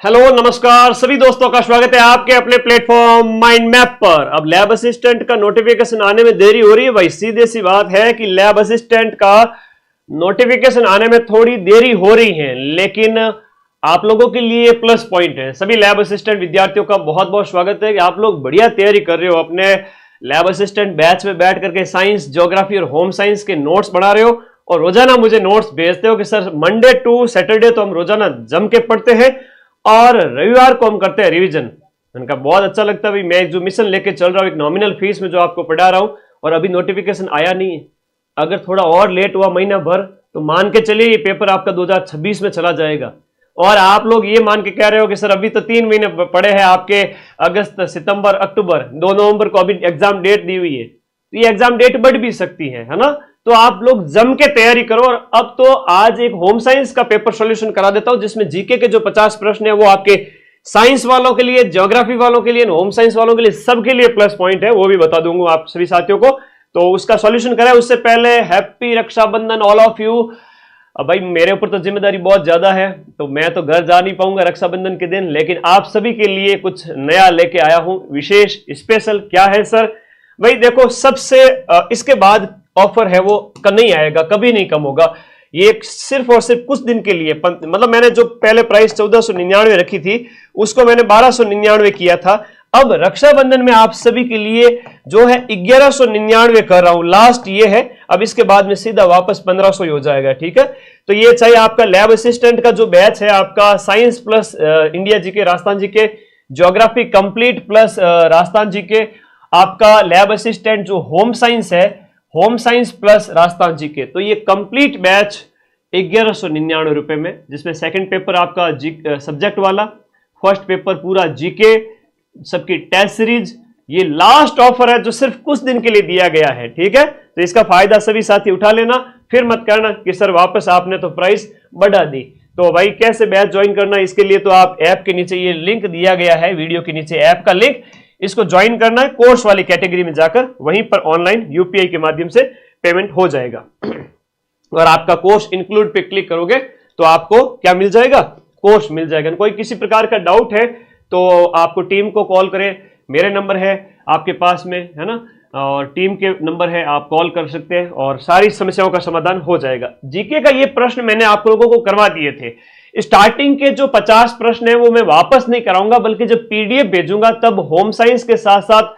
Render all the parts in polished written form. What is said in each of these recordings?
Hello नमस्कार सभी दोस्तों का स्वागत है आपके अपने प्लेटफॉर्म माइंड मैप पर। अब लैब असिस्टेंट का नोटिफिकेशन आने में देरी हो रही है भाई, सीधे सी बात है कि लैब असिस्टेंट का नोटिफिकेशन आने में थोड़ी देरी हो रही है, लेकिन आप लोगों के लिए प्लस पॉइंट है। सभी लैब असिस्टेंट विद्यार्थियों का बहुत बहुत स्वागत है कि आप लोग बढ़िया तैयारी कर रहे हो। अपने लैब असिस्टेंट बैच में बैठ करके साइंस, ज्योग्राफी और होम साइंस के नोट्स बना रहे हो और रोजाना मुझे नोट्स भेजते हो कि सर मंडे टू सैटरडे तो हम रोजाना जम के पढ़ते हैं और रविवार को हम करते हैं रिवीजन। इनका बहुत अच्छा लगता है भाई। मैं जो मिशन लेके चल रहा हूँ एक नॉमिनल फीस में जो आपको पढ़ा रहा हूँ, और अभी नोटिफिकेशन आया नहीं है। अगर थोड़ा और लेट हुआ महीना भर तो मान के चलिए ये पेपर आपका 2026 में चला जाएगा। और आप लोग ये मान के कह रहे हो कि सर अभी तो 3 महीने पड़े हैं आपके, अगस्त, सितंबर, अक्टूबर, 2 नवंबर को अभी एग्जाम डेट दी हुई है, तो ये एग्जाम डेट बढ़ भी सकती है ना। तो आप लोग जम के तैयारी करो। और अब तो आज एक होम साइंस का पेपर सॉल्यूशन करा देता हूं, जिसमें जीके के जो 50 प्रश्न है वो आपके साइंस वालों के लिए, ज्योग्राफी वालों के लिए, होम साइंस वालों के लिए, सबके लिए प्लस पॉइंट है, वो भी बता दूंगा आप सभी साथियों को। तो उसका सॉल्यूशन करें उससे पहले happy Rakshabandhan all of you. अब भाई मेरे ऊपर तो जिम्मेदारी बहुत ज्यादा है, तो मैं तो घर जा नहीं पाऊंगा रक्षाबंधन के दिन, लेकिन आप सभी के लिए कुछ नया लेके आया हूं, विशेष स्पेशल। क्या है सर? भाई देखो, सबसे इसके बाद ऑफर है वो नहीं आएगा, कभी नहीं कम होगा। ये सिर्फ और सिर्फ कुछ दिन के लिए, मतलब मैंने जो पहले प्राइस 1499 रखी थी उसको मैंने 1299 किया था। अब रक्षाबंधन में आप सभी के लिए जो है 1199 कर रहा हूं, लास्ट ये है। अब इसके बाद में सीधा वापस 1500 ही हो जाएगा, ठीक है। तो ये चाहे आपका लैब असिस्टेंट का जो बैच है, आपका science plus India GK, Rajasthan GK, geography complete plus Rajasthan GK, आपका लैब असिस्टेंट जो होम साइंस है, home science plus Rajasthan GK, तो ये कंप्लीट बैच 1199 रुपए में, जिसमें सेकंड पेपर आपका सब्जेक्ट वाला, फर्स्ट पेपर पूरा जीके, सबकी टेस्ट सीरीज, ये लास्ट ऑफर है जो सिर्फ कुछ दिन के लिए दिया गया है, ठीक है। तो इसका फायदा सभी साथी उठा लेना, फिर मत करना कि सर वापस आपने तो प्राइस बढ़ा दी। तो भाई कैसे बैच ज्वाइन करना, इसके लिए तो आप ऐप के नीचे ये लिंक दिया गया है, वीडियो के नीचे ऐप का लिंक, इसको ज्वाइन करना है। कोर्स वाली कैटेगरी में जाकर वहीं पर ऑनलाइन यूपीआई के माध्यम से पेमेंट हो जाएगा। और आपका कोर्स इंक्लूड पे क्लिक करोगे तो आपको क्या मिल जाएगा? कोर्स मिल जाएगा। कोई किसी प्रकार का डाउट है तो आपको टीम को कॉल करें, मेरे नंबर है आपके पास में, है ना, और टीम के नंबर है, आप कॉल कर सकते हैं और सारी समस्याओं का समाधान हो जाएगा। जीके का ये प्रश्न मैंने आप लोगों को करवा दिए थे। स्टार्टिंग के जो 50 प्रश्न है वो मैं वापस नहीं कराऊंगा, बल्कि जब पीडीएफ भेजूंगा तब होम साइंस के साथ साथ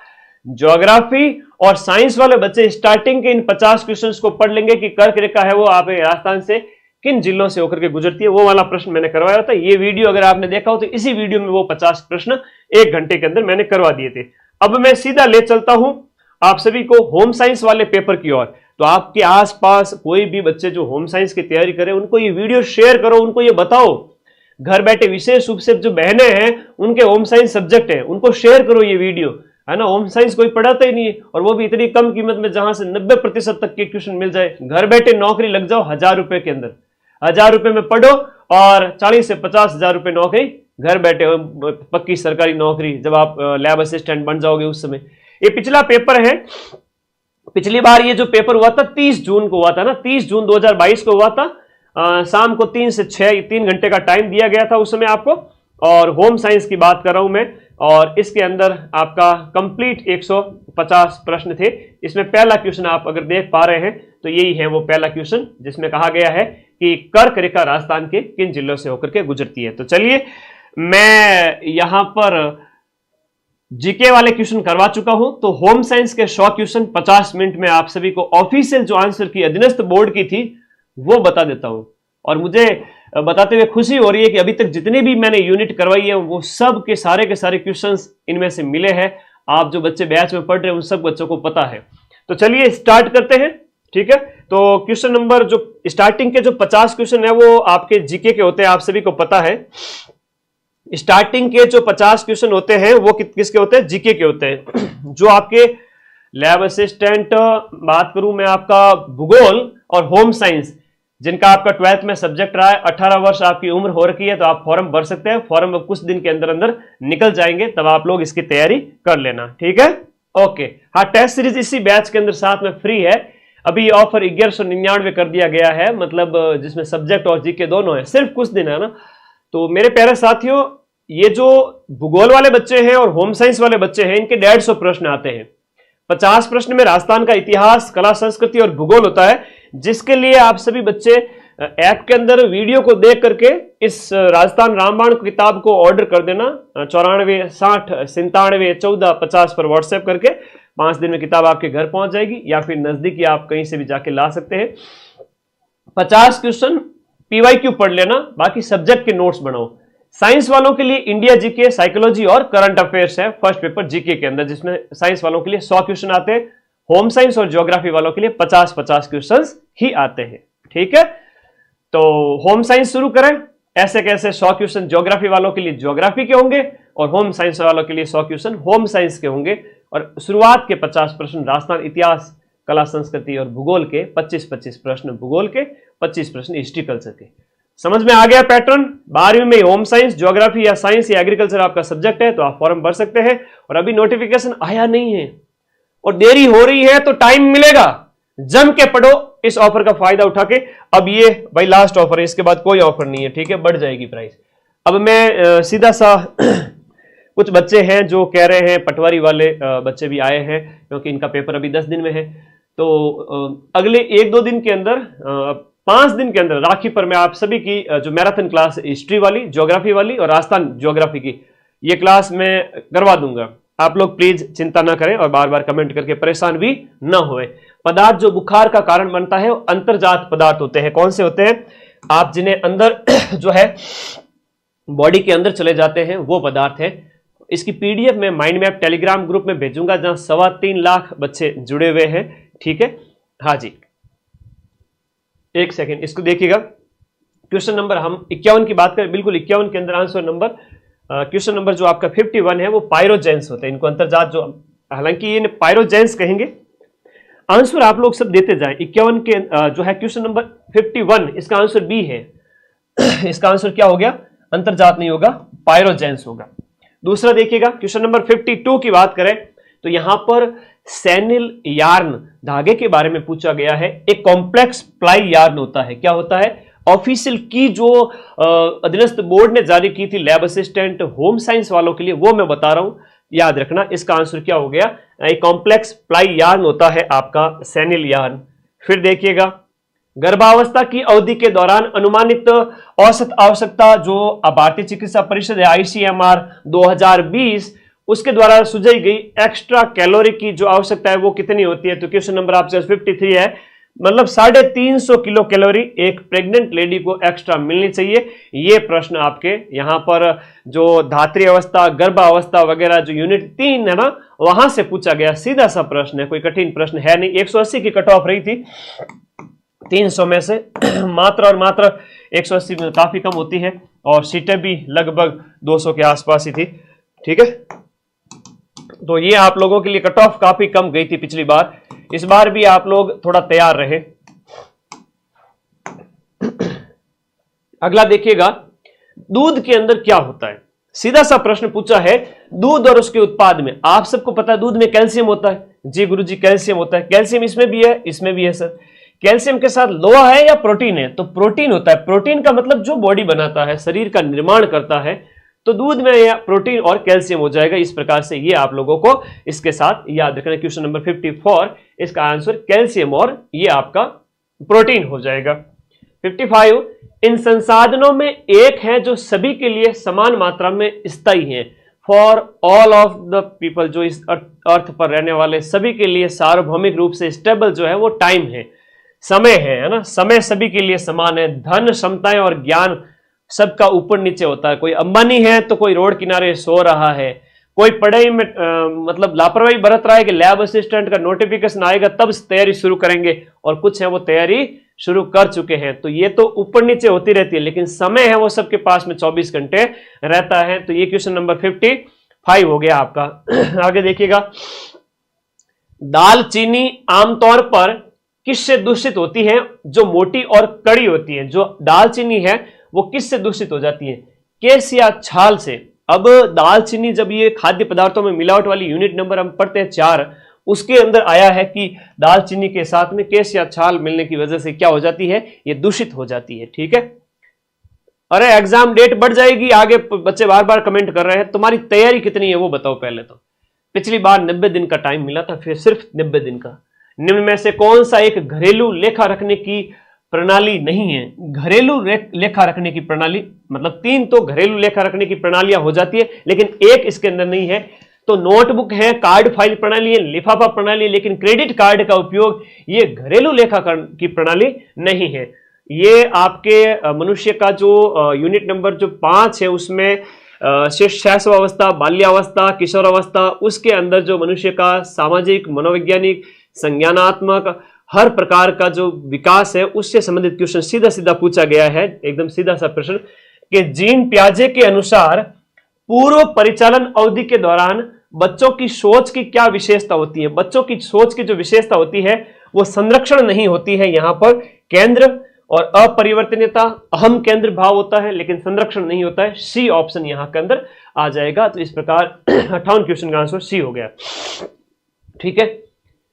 ज्योग्राफी और साइंस वाले बच्चे स्टार्टिंग के इन 50 क्वेश्चंस को पढ़ लेंगे कि कर्क रेखा है वो आप राजस्थान से किन जिलों से होकर के गुजरती है। वो वाला प्रश्न मैंने करवाया था। ये वीडियो अगर आपने देखा हो तो इसी वीडियो में वो 50 प्रश्न 1 घंटे के अंदर मैंने करवा दिए थे। अब मैं सीधा ले चलता हूं आप सभी को होम साइंस वाले पेपर की ओर। तो आपके आसपास कोई भी बच्चे जो होम साइंस की तैयारी करें, उनको ये वीडियो शेयर करो, उनको ये बताओ, घर बैठे विशेष रूप से जो बहनें हैं उनके होम साइंस सब्जेक्ट है, उनको शेयर करो ये वीडियो, है ना। होम साइंस कोई पढ़ाता ही नहीं है, और वो भी इतनी कम कीमत में, जहां से 90% तक के क्वेश्चन मिल जाए। घर बैठे नौकरी लग जाओ 1000 रुपए के अंदर, 1000 रुपए में पढ़ो और 40 से 50 हजार रुपए नौकरी घर बैठे, पक्की सरकारी नौकरी, जब आप लैब असिस्टेंट बन जाओगे उस समय। ये पिछला पेपर है, पिछली बार ये जो पेपर हुआ था 30 जून को हुआ था ना, 30 जून 2022 को हुआ था। शाम को 3 से 6 3 घंटे का टाइम दिया गया था उस समय आपको, और होम साइंस की बात कर रहा हूं मैं। और इसके अंदर आपका कंप्लीट 150 प्रश्न थे। इसमें पहला क्वेश्चन आप अगर देख पा रहे हैं तो यही है वो पहला क्वेश्चन, जिसमें कहा गया है कि कर्क रेखा राजस्थान के किन जिलों से होकर के गुजरती है। तो चलिए, मैं यहां पर जीके वाले क्वेश्चन करवा चुका हूं, तो होम साइंस के 100 क्वेश्चन 50 मिनट में आप सभी को ऑफिशियल जो आंसर की अधीनस्थ बोर्ड की थी वो बता देता हूं। और मुझे बताते हुए खुशी हो रही है कि अभी तक जितने भी मैंने यूनिट करवाई है वो सब के सारे क्वेश्चंस इनमें से मिले हैं। आप जो बच्चे बैच में पढ़ रहे हैं उन सब बच्चों को पता है। तो चलिए स्टार्ट करते हैं, ठीक है। तो क्वेश्चन नंबर, जो स्टार्टिंग के जो 50 क्वेश्चन है वो आपके जीके के होते हैं, आप सभी को पता है। स्टार्टिंग के जो 50 क्वेश्चन होते हैं वो किसके होते हैं? जीके के होते हैं। जो आपके लैब असिस्टेंट, बात करूं मैं आपका भूगोल और होम साइंस, जिनका आपका 12th में सब्जेक्ट रहा है, 18 वर्ष आपकी उम्र हो रखी है, तो आप फॉर्म भर सकते हैं। फॉर्म कुछ दिन के अंदर अंदर निकल जाएंगे, तब आप लोग इसकी तैयारी कर लेना, ठीक है। ओके, हाँ, टेस्ट सीरीज इसी बैच के अंदर साथ में फ्री है। अभी ऑफर 1199 कर दिया गया है, मतलब जिसमें सब्जेक्ट और जीके दोनों है, सिर्फ कुछ दिन है ना। तो मेरे प्यारे साथियों, ये जो भूगोल वाले बच्चे हैं और होम साइंस वाले बच्चे हैं, इनके 150 प्रश्न आते हैं। 50 प्रश्न में राजस्थान का इतिहास, कला, संस्कृति और भूगोल होता है, जिसके लिए आप सभी बच्चे ऐप के अंदर वीडियो को देख करके इस राजस्थान रामबाण किताब को ऑर्डर कर देना 94 60 97 14 50 पर व्हाट्सएप करके। 5 दिन में किताब आपके घर पहुंच जाएगी, या फिर नजदीकी आप कहीं से भी जाके ला सकते हैं। 50 क्वेश्चन पीवाईक्यू पढ़ लेना, बाकी सब्जेक्ट के नोट्स बनाओ। साइंस वालों के लिए इंडिया जीके, साइकोलॉजी और करंट अफेयर्स है फर्स्ट पेपर जीके के अंदर, जिसमें साइंस वालों के लिए 100 क्वेश्चन आते हैं। होम साइंस और ज्योग्राफी वालों के लिए 50-50 क्वेश्चन ही आते हैं। ठीक है, तो होम साइंस शुरू करें। ऐसे कैसे 100 क्वेश्चन ज्योग्राफी वालों के लिए ज्योग्राफी के होंगे और होम साइंस वालों के लिए 100 क्वेश्चन होम साइंस के होंगे। और शुरुआत के 50 प्रश्न राजस्थान इतिहास, कला, संस्कृति और भूगोल के, 25-25 प्रश्न भूगोल के, 25 प्रश्न हिस्ट्री कल्चर के। समझ में आ गया पैटर्न? 12वीं में होम साइंस, ज्योग्राफी या साइंस या एग्रीकल्चर आपका सब्जेक्ट है तो आप फॉर्म भर सकते हैं। और अभी नोटिफिकेशन आया नहीं है और देरी हो रही है तो टाइम मिलेगा, जम के पढ़ो इस ऑफर का फायदा उठा के। अब ये भाई लास्ट ऑफर है, इसके बाद कोई ऑफर नहीं है। ठीक है, बढ़ जाएगी प्राइस। अब मैं सीधा सा कुछ बच्चे हैं जो कह रहे हैं, पटवारी वाले बच्चे भी आए हैं क्योंकि इनका पेपर अभी 10 दिन में है, तो अगले 1-2 दिन के अंदर, 5 दिन के अंदर राखी पर मैं आप सभी की जो मैराथन क्लास हिस्ट्री वाली, ज्योग्राफी वाली और राजस्थान ज्योग्राफी की, ये क्लास मैं करवा दूंगा। आप लोग प्लीज चिंता ना करें और बार बार कमेंट करके परेशान भी ना होए। पदार्थ जो बुखार का कारण बनता है वो अंतर्जात पदार्थ होते हैं। कौन से होते हैं? आप जिन्हें अंदर जो है बॉडी के अंदर चले जाते हैं वो पदार्थ है। इसकी पीडीएफ मैं माइंड मैप टेलीग्राम ग्रुप में भेजूंगा, जहां 3.25 लाख बच्चे जुड़े हुए हैं। ठीक है, हाँ जी, एक सेकेंड इसको देखिएगा। क्वेश्चन नंबर हम 51 की बात करें, बिल्कुल 51 के अंदर आंसर नंबर, क्वेश्चन नंबर जो आपका 51 है वो पायरोजेंस होते हैं। इनको अंतर्जात जो, हालांकि ये पायरोजेंस कहेंगे। आंसर आप लोग सब देते जाएं। 51 के जो है क्वेश्चन नंबर 51, इसका आंसर बी है। इसका आंसर क्या हो गया? अंतर्जात नहीं होगा, पायरोजेंस होगा। दूसरा देखिएगा, क्वेश्चन नंबर 52 की बात करें तो यहां पर सैनिल यार्न धागे के बारे में पूछा गया है। एक कॉम्प्लेक्स प्लाई यार्न होता है। क्या होता है? ऑफिशियल की जो अधीनस्थ बोर्ड ने जारी की थी लैब असिस्टेंट होम साइंस वालों के लिए, वो मैं बता रहा हूं, याद रखना। इसका आंसर क्या हो गया? एक कॉम्प्लेक्स प्लाई यार्न होता है आपका सैनिल यार्न। फिर देखिएगा, गर्भावस्था की अवधि के दौरान अनुमानित औसत आवश्यकता जो भारतीय चिकित्सा परिषद है ICMR 2020 उसके द्वारा सुझाई गई एक्स्ट्रा कैलोरी की जो आवश्यकता है वो कितनी होती है? तो क्वेश्चन नंबर आपसे 53 है, मतलब 350 किलो कैलोरी एक प्रेग्नेंट लेडी को एक्स्ट्रा मिलनी चाहिए। ये प्रश्न आपके यहां पर जो धात्री अवस्था, गर्भावस्था वगैरह जो यूनिट 3 है ना, वहां से पूछा गया। सीधा सा प्रश्न है, कोई कठिन प्रश्न है नहीं। 180 की कट ऑफ रही थी 300 में से, मात्र और मात्र 180 में काफी कम होती है, और सीटें भी लगभग 200 के आसपास ही थी। ठीक है, तो ये आप लोगों के लिए कट ऑफ काफी कम गई थी पिछली बार। इस बार भी आप लोग थोड़ा तैयार रहे। अगला देखिएगा, दूध के अंदर क्या होता है? सीधा सा प्रश्न पूछा है, दूध और उसके उत्पाद में। आप सबको पता है दूध में कैल्शियम होता है। जी गुरुजी, कैल्शियम होता है। कैल्शियम इसमें भी है, इसमें भी है सर। कैल्शियम के साथ लोहा है या प्रोटीन है? तो प्रोटीन होता है। प्रोटीन का मतलब जो बॉडी बनाता है, शरीर का निर्माण करता है, तो दूध में या प्रोटीन और कैल्शियम हो जाएगा। इस प्रकार से ये आप लोगों को इसके साथ याद रखना। क्वेश्चन नंबर 54, इसका आंसर कैल्शियम और ये आपका प्रोटीन हो जाएगा। 55, इन संसाधनों में एक है जो सभी के लिए समान मात्रा में स्थायी है। For all of the people, जो इस अर्थ पर रहने वाले सभी के लिए सार्वभौमिक रूप से स्टेबल जो है वो टाइम है, समय है ना। समय सभी के लिए समान है। धन, क्षमताएं और ज्ञान सबका ऊपर नीचे होता है। कोई अंबानी है तो कोई रोड किनारे सो रहा है, कोई पढ़ाई में मतलब लापरवाही बरत रहा है कि लैब असिस्टेंट का नोटिफिकेशन आएगा तब तैयारी शुरू करेंगे, और कुछ है वो तैयारी शुरू कर चुके हैं। तो ये तो ऊपर नीचे होती रहती है, लेकिन समय है वो सबके पास में 24 घंटे रहता है। तो ये क्वेश्चन नंबर 55 हो गया आपका। आगे देखिएगा, दालचीनी आमतौर पर किससे दूषित होती है? जो मोटी और कड़ी होती है। जो दालचीनी है वो किससे दूषित हो जाती है? केस या छाल से। अब दालचीनी जब ये खाद्य पदार्थों में मिलावट वाली यूनिट नंबर हम पढ़ते हैं 4, उसके अंदर आया है कि दालचीनी के साथ में केस या छाल मिलने की वजह से क्या हो जाती है? ये दूषित हो जाती है। ठीक है, अरे एग्जाम डेट बढ़ जाएगी आगे, बच्चे बार बार कमेंट कर रहे हैं। तुम्हारी तैयारी कितनी है वो बताओ पहले तो। पिछली बार 90 दिन का टाइम मिला था, फिर सिर्फ 90 दिन का। निम्न में से कौन सा एक घरेलू लेखा रखने की प्रणाली नहीं है? घरेलू लेखा रखने की प्रणाली मतलब 3 तो घरेलू लेखा रखने की प्रणालियां हो जाती है, लेकिन एक इसके अंदर नहीं है। तो नोटबुक है, कार्ड फाइल प्रणाली है, लिफाफा प्रणाली है, लेकिन क्रेडिट कार्ड का उपयोग ये घरेलू लेखा की प्रणाली नहीं है। ये आपके मनुष्य का जो यूनिट नंबर जो 5 है उसमें शैशवावस्था, बाल्यावस्था, किशोरावस्था, उसके अंदर जो मनुष्य का सामाजिक, मनोवैज्ञानिक, संज्ञानात्मक हर प्रकार का जो विकास है उससे संबंधित क्वेश्चन सीधा सीधा पूछा गया है। एकदम सीधा सा प्रश्न कि जीन पियाजे के अनुसार पूर्व परिचालन अवधि के दौरान बच्चों की सोच की क्या विशेषता होती है? बच्चों की सोच की जो विशेषता होती है वो संरक्षण नहीं होती है, यहां पर केंद्र और अपरिवर्तनीयता, अहम केंद्र भाव होता है लेकिन संरक्षण नहीं होता है। सी ऑप्शन यहां के अंदर आ जाएगा। तो इस प्रकार 58 क्वेश्चन का आंसर सी हो गया। ठीक है।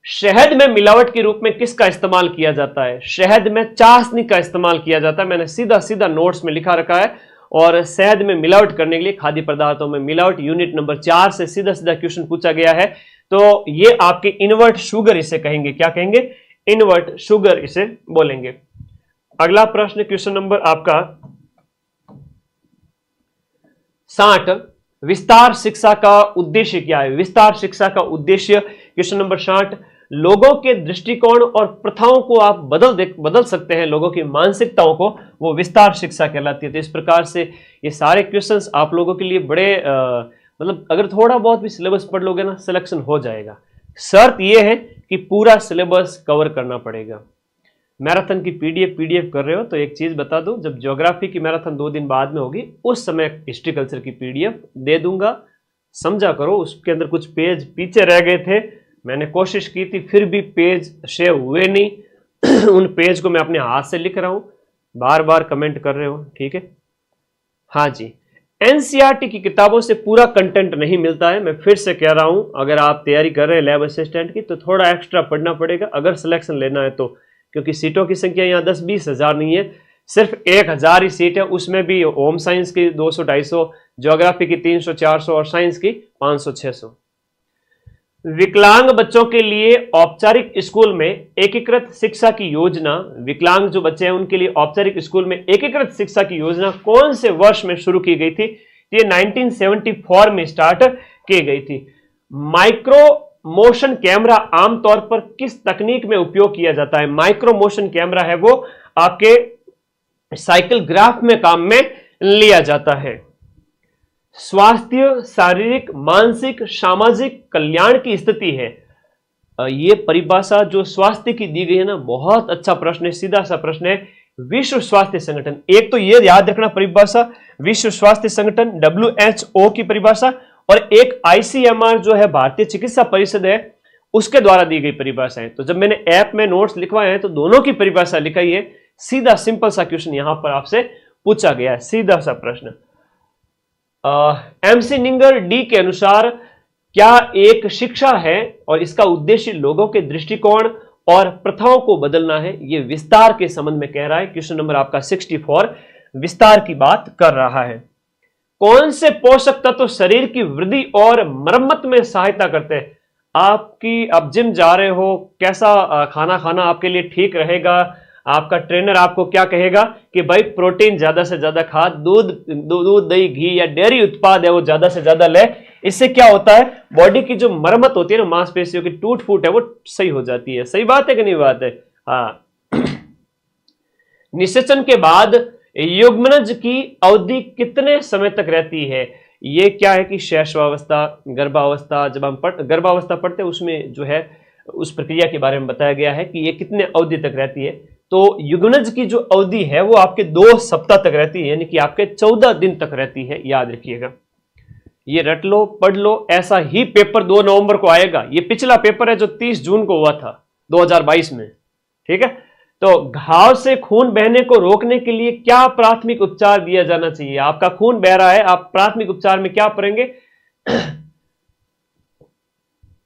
शहद में मिलावट के रूप में किसका इस्तेमाल किया जाता है? शहद में चाशनी का इस्तेमाल किया जाता है। मैंने सीधा सीधा नोट्स में लिखा रखा है। और शहद में मिलावट करने के लिए खाद्य पदार्थों में मिलावट यूनिट नंबर 4 से सीधा सीधा क्वेश्चन पूछा गया है। तो ये आपके इनवर्ट शुगर इसे कहेंगे। क्या कहेंगे? इनवर्ट शुगर इसे बोलेंगे। अगला प्रश्न क्वेश्चन नंबर आपका 60, विस्तार शिक्षा का उद्देश्य क्या है? विस्तार शिक्षा का उद्देश्य क्वेश्चन नंबर 60, लोगों के दृष्टिकोण और प्रथाओं को आप बदल सकते हैं, लोगों की मानसिकताओं को, वो विस्तार शिक्षा कहलाती है। तो इस प्रकार से ये सारे क्वेश्चंस आप लोगों के लिए बड़े मतलब अगर थोड़ा बहुत भी सिलेबस पढ़ लोगे ना सिलेक्शन हो जाएगा। शर्त ये है कि पूरा सिलेबस कवर करना पड़ेगा। मैराथन की पीडीएफ कर रहे हो तो एक चीज बता दूं, जब ज्योग्राफी की मैराथन 2 दिन बाद में होगी उस समय हिस्ट्री कल्चर की पीडीएफ दे दूंगा, समझा करो। उसके अंदर कुछ पेज पीछे रह गए थे, मैंने कोशिश की थी फिर भी पेज शेयर हुए नहीं उन पेज को मैं अपने हाथ से लिख रहा हूं, बार बार कमेंट कर रहे हो। ठीक है। हाँ जी, एनसीईआरटी की किताबों से पूरा कंटेंट नहीं मिलता है। मैं फिर से कह रहा हूं, अगर आप तैयारी कर रहे हैं लैब असिस्टेंट की तो थोड़ा एक्स्ट्रा पढ़ना पड़ेगा अगर सिलेक्शन लेना है तो, क्योंकि सीटों की संख्या यहाँ 10-20 हजार नहीं है, सिर्फ 1000 ही सीट है। उसमें भी होम साइंस की 200-250, ज्योग्राफी की 300-400 और साइंस की 500-600। विकलांग बच्चों के लिए औपचारिक स्कूल में एकीकृत शिक्षा की योजना, विकलांग जो बच्चे हैं उनके लिए औपचारिक स्कूल में एकीकृत शिक्षा की योजना कौन से वर्ष में शुरू की गई थी? ये 1974 में स्टार्ट की गई थी। माइक्रो मोशन कैमरा आमतौर पर किस तकनीक में उपयोग किया जाता है? माइक्रो मोशन कैमरा है वो आपके साइकिल ग्राफ में काम में लिया जाता है। स्वास्थ्य शारीरिक, मानसिक, सामाजिक कल्याण की स्थिति है। ये परिभाषा जो स्वास्थ्य की दी गई है ना, बहुत अच्छा प्रश्न है, सीधा सा प्रश्न है। विश्व स्वास्थ्य संगठन, एक तो ये याद रखना परिभाषा, विश्व स्वास्थ्य संगठन WHO की परिभाषा, और एक ICMR जो है भारतीय चिकित्सा परिषद है उसके द्वारा दी गई परिभाषा है। तो जब मैंने ऐप में नोट्स लिखवाए हैं तो दोनों की परिभाषा लिखाई है। सीधा सिंपल सा क्वेश्चन यहां पर आपसे पूछा गया है, सीधा सा प्रश्न। MC निंगर डी के अनुसार क्या एक शिक्षा है और इसका उद्देश्य लोगों के दृष्टिकोण और प्रथाओं को बदलना है? यह विस्तार के संबंध में कह रहा है। क्वेश्चन नंबर आपका 64 विस्तार की बात कर रहा है। कौन से पोषक तत्व शरीर की वृद्धि और मरम्मत में सहायता करते हैं? आप जिम जा रहे हो, कैसा खाना खाना आपके लिए ठीक रहेगा? आपका ट्रेनर आपको क्या कहेगा कि भाई प्रोटीन ज्यादा से ज्यादा खा, दूध दही घी या डेयरी उत्पाद है वो ज्यादा से ज्यादा ले। इससे क्या होता है, बॉडी की जो मरम्मत होती है ना, मांसपेशियों की टूट फूट है वो सही हो जाती है। सही बात है कि नहीं बात है? हाँ। निषेचन के बाद युग्मनज की अवधि कितने समय तक रहती है? ये क्या है कि शैशवावस्था, गर्भावस्था, जब हम गर्भावस्था पढ़ते हैं उसमें जो है उस प्रक्रिया के बारे में बताया गया है कि ये कितने अवधि तक रहती है। तो युग्मनज की जो अवधि है वो आपके 2 सप्ताह तक रहती है, यानी कि आपके 14 दिन तक रहती है। याद रखिएगा, ये रट लो, पढ़ लो। ऐसा ही पेपर 2 नवंबर को आएगा। ये पिछला पेपर है जो 30 जून को हुआ था 2022 में। ठीक है। तो घाव से खून बहने को रोकने के लिए क्या प्राथमिक उपचार दिया जाना चाहिए? आपका खून बह रहा है, आप प्राथमिक उपचार में क्या करेंगे?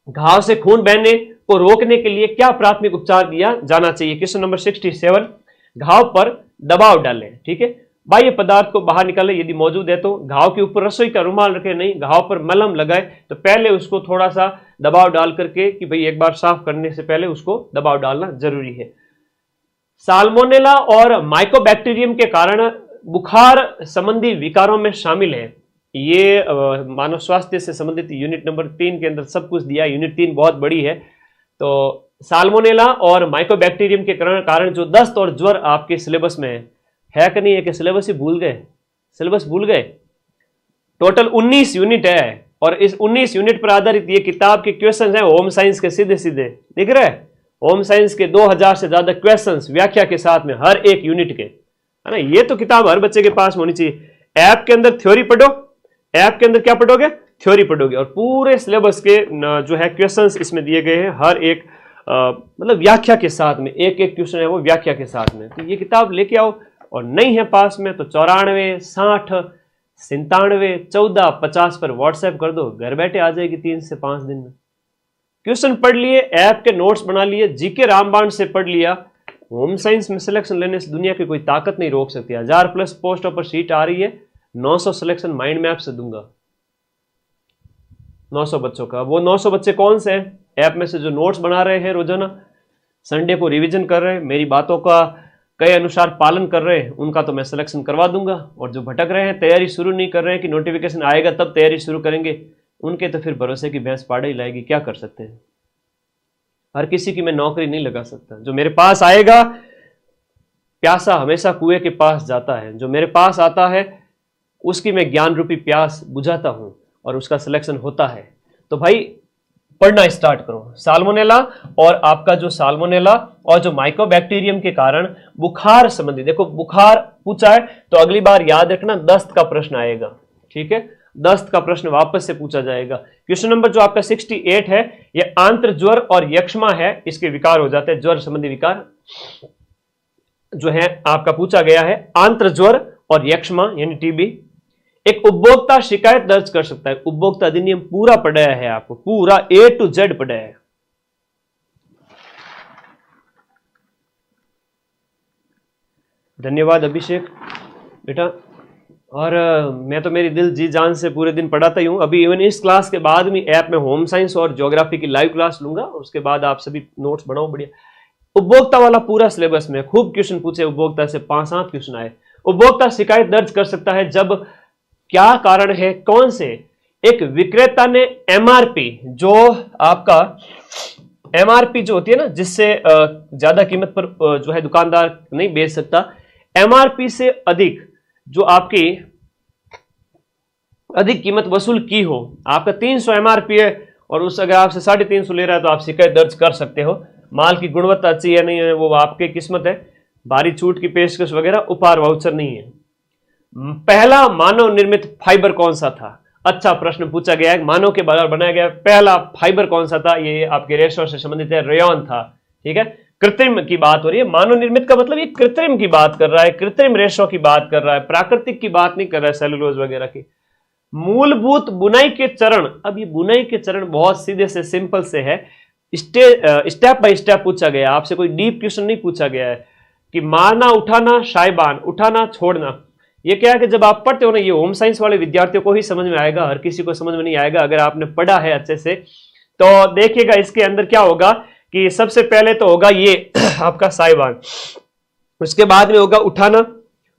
घाव से खून बहने को रोकने के लिए क्या प्राथमिक उपचार दिया जाना चाहिए? क्वेश्चन नंबर 67, घाव पर दबाव डालें। ठीक है। बाह्य पदार्थ को बाहर निकाले यदि मौजूद है तो। घाव के ऊपर रसोई का रुमाल रखे, नहीं, घाव पर मलहम लगाए तो पहले उसको थोड़ा सा दबाव डाल करके कि भाई एक बार साफ करने से पहले उसको दबाव डालना जरूरी है। साल्मोनेला और माइकोबैक्टीरियम के कारण बुखार संबंधी विकारों में शामिल है। ये मानव स्वास्थ्य से संबंधित यूनिट नंबर 3 के अंदर सब कुछ दिया। यूनिट 3 बहुत बड़ी है। तो साल्मोनेला और माइकोबैक्टीरियम के कारण जो दस्त और ज्वर आपके सिलेबस में है कि नहीं है कि सिलेबस ही भूल गए? सिलेबस भूल गए? टोटल 19 यूनिट है और इस 19 यूनिट पर आधारित ये किताब के क्वेश्चन हैं होम साइंस के, सीधे सीधे दिख रहे हैं। होम साइंस के 2000 से ज्यादा क्वेश्चंस व्याख्या के साथ में हर एक यूनिट के, है ना। ये तो किताब हर बच्चे के पास होनी चाहिए। ऐप के अंदर थ्योरी पढ़ो, ऐप के अंदर क्या पढ़ोगे? थ्योरी पढ़ोगे और पूरे सिलेबस के जो है क्वेश्चंस इसमें दिए गए हैं, हर एक मतलब व्याख्या के साथ में। एक एक क्वेश्चन है वो व्याख्या के साथ में। तो ये किताब लेके आओ और नहीं है पास में तो 94 60 97 14 50 पर व्हाट्सएप कर दो, घर बैठे आ जाएगी 3 से 5 दिन में। क्वेश्चन पढ़ लिए, ऐप के नोट्स बना लिए, जीके रामबाण से पढ़ लिया। होम साइंस में सिलेक्शन लेने से दुनिया की कोई ताकत नहीं रोक सकती। 1000+ पोस्टों पर सीट आ रही है, 900 सिलेक्शन माइंड मैप से दूंगा, 900 बच्चों का। वो 900 बच्चे कौन से हैं? ऐप में से जो नोट्स बना रहे हैं, रोजाना संडे को रिवीजन कर रहे हैं, मेरी बातों का कई अनुसार पालन कर रहे हैं, उनका तो मैं सिलेक्शन करवा दूंगा। और जो भटक रहे हैं, तैयारी शुरू नहीं कर रहे हैं कि नोटिफिकेशन आएगा तब तैयारी शुरू करेंगे, उनके तो फिर भरोसे की भैंस पाड़े ही लाएगी, क्या कर सकते हैं। हर किसी की मैं नौकरी नहीं लगा सकता। जो मेरे पास आएगा, प्यासा हमेशा कुएं के पास जाता है, जो मेरे पास आता है उसकी मैं ज्ञान रूपी प्यास बुझाता हूं और उसका सिलेक्शन होता है। तो भाई पढ़ना स्टार्ट करो। साल्मोनेला और आपका जो साल्मोनेला और जो माइकोबैक्टीरियम के कारण बुखार संबंधी, देखो बुखार पूछा है तो अगली बार याद रखना दस्त का प्रश्न आएगा, ठीक है। दस्त का प्रश्न वापस से पूछा जाएगा। क्वेश्चन नंबर जो आपका 68 है, ये आंत्र ज्वर और यक्ष्मा है, इसके विकार हो जाते हैं, ज्वर संबंधी विकार जो है आपका पूछा गया है। आंत्र ज्वर और यक्ष्मा यानी टीबी। एक उपभोक्ता शिकायत दर्ज कर सकता है। उपभोक्ता अधिनियम पूरा पढ़ाया है आपको, पूरा A to Z पढ़ाया है। धन्यवाद अभिषेक बेटा। और मैं तो मेरी दिल जी जान से पूरे दिन पढ़ाता ही हूं। अभी इवन इस क्लास के बाद भी ऐप में होम साइंस और ज्योग्राफी की लाइव क्लास लूंगा और उसके बाद आप सभी नोट्स बनाओ बढ़िया। उपभोक्ता वाला पूरा सिलेबस में खूब क्वेश्चन पूछे, उपभोक्ता से 5-7 क्वेश्चन आए। उपभोक्ता शिकायत दर्ज कर सकता है जब क्या कारण है, कौन से? एक विक्रेता ने एमआरपी, जो आपका एमआरपी जो होती है ना, जिससे ज्यादा कीमत पर जो है दुकानदार नहीं बेच सकता, एमआरपी से अधिक जो आपकी अधिक कीमत वसूल की हो। आपका 300 एमआरपी है और उस अगर आपसे 350 ले रहा है तो आप शिकायत दर्ज कर सकते हो। माल की गुणवत्ता अच्छी है नहीं है वो आपकी किस्मत है। भारी छूट की पेशकश वगैरह, उपहार वाउचर नहीं है। पहला मानव निर्मित फाइबर कौन सा था? अच्छा प्रश्न पूछा गया है। मानव के द्वारा बनाया गया पहला फाइबर कौन सा था? ये आपके रेशों से संबंधित है, रेयॉन था, ठीक है। कृत्रिम की बात हो रही है। मानव निर्मित का मतलब ये कृत्रिम की बात कर रहा है, कृत्रिम रेशों की बात कर रहा है, प्राकृतिक की बात नहीं कर रहा है, सेलुलोज वगैरह की। मूलभूत बुनाई के चरण। अब ये बुनाई के चरण बहुत सीधे से सिंपल से है, स्टेप बाय स्टेप पूछा गया, आपसे कोई डीप क्वेश्चन नहीं पूछा गया है कि मारना, उठाना, शायबान, उठाना, छोड़ना। ये क्या है कि जब आप पढ़ते हो ना, ये होम साइंस वाले विद्यार्थियों को ही समझ में आएगा, हर किसी को समझ में नहीं आएगा। अगर आपने पढ़ा है अच्छे से तो देखिएगा इसके अंदर क्या होगा कि सबसे पहले तो होगा ये आपका साइबान, उसके बाद में होगा उठाना,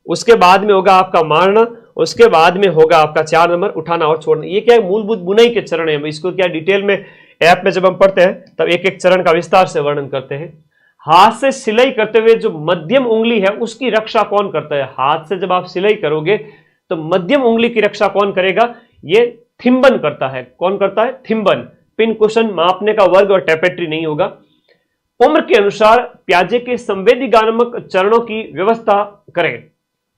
उसके बाद में होगा आपका मारना, उसके बाद में होगा आपका 4 नंबर उठाना और छोड़ना। ये क्या है? मूलभूत बुनाई के चरण है। इसको क्या डिटेल में ऐप में जब हम पढ़ते हैं तब एक एक चरण का विस्तार से वर्णन करते हैं। हाथ से सिलाई करते हुए जो मध्यम उंगली है उसकी रक्षा कौन करता है? हाथ से जब आप सिलाई करोगे तो मध्यम उंगली की रक्षा कौन करेगा? ये थिम्बन करता है। कौन करता है? थिम्बन। पिन कुशन, मापने का वर्ग और टेपेट्री नहीं होगा। उम्र के अनुसार प्याजे के संवेदीगात्मक चरणों की व्यवस्था करें।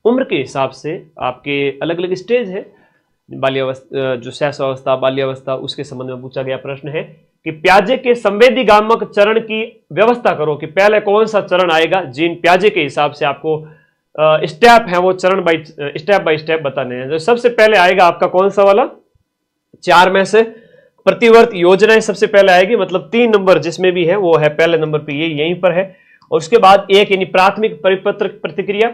उम्र के हिसाब से आपके अलग अलग स्टेज है। बाल्यावस्था, जो शैशवावस्था, बाल्यावस्था, उसके संबंध में पूछा गया प्रश्न है कि प्याजे के संवेदीगात्मक चरण की व्यवस्था करो कि पहले कौन सा चरण आएगा। जीन प्याजे के हिसाब से आपको स्टेप है वो चरण बाय स्टेप बताने हैं। जो सबसे पहले आएगा आपका कौन सा वाला? 4 में से प्रतिवर्त योजनाएं सबसे पहले आएगी, मतलब 3 नंबर जिसमें भी है वो है पहले नंबर पे, ये यहीं पर है। और उसके बाद 1 यानी प्राथमिक परिपत्र प्रतिक्रिया,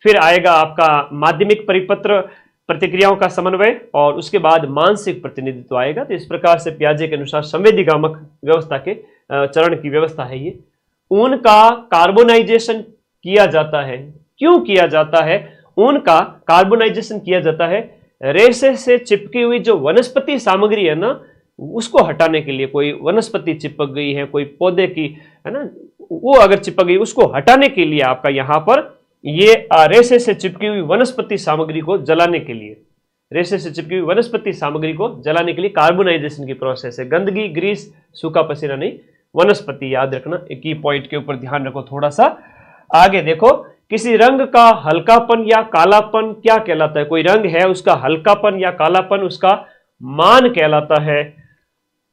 फिर आएगा आपका माध्यमिक परिपत्र प्रतिक्रियाओं का समन्वय, और उसके बाद मानसिक प्रतिनिधित्व आएगा। तो इस प्रकार से पियाजे के अनुसार संवेदीगामक व्यवस्था के चरण की व्यवस्था है ये। ऊन का कार्बोनाइजेशन किया जाता है। क्यों किया जाता है? ऊन का कार्बोनाइजेशन किया जाता है रेशे से चिपकी हुई जो वनस्पति सामग्री है ना, उसको हटाने के लिए। कोई वनस्पति चिपक गई है, कोई पौधे की है ना, वो अगर चिपक गई उसको हटाने के लिए आपका यहां पर ये रेशे से चिपकी हुई वनस्पति सामग्री को जलाने के लिए, रेशे से चिपकी हुई वनस्पति सामग्री को जलाने के लिए कार्बोनाइजेशन की प्रोसेस है। गंदगी, ग्रीस, सूखा पसीना नहीं, वनस्पति। याद रखना, एक ही पॉइंट के ऊपर ध्यान रखो थोड़ा सा। आगे देखो, किसी रंग का हल्कापन या कालापन क्या कहलाता है? कोई रंग है, उसका हल्कापन या कालापन उसका मान कहलाता है।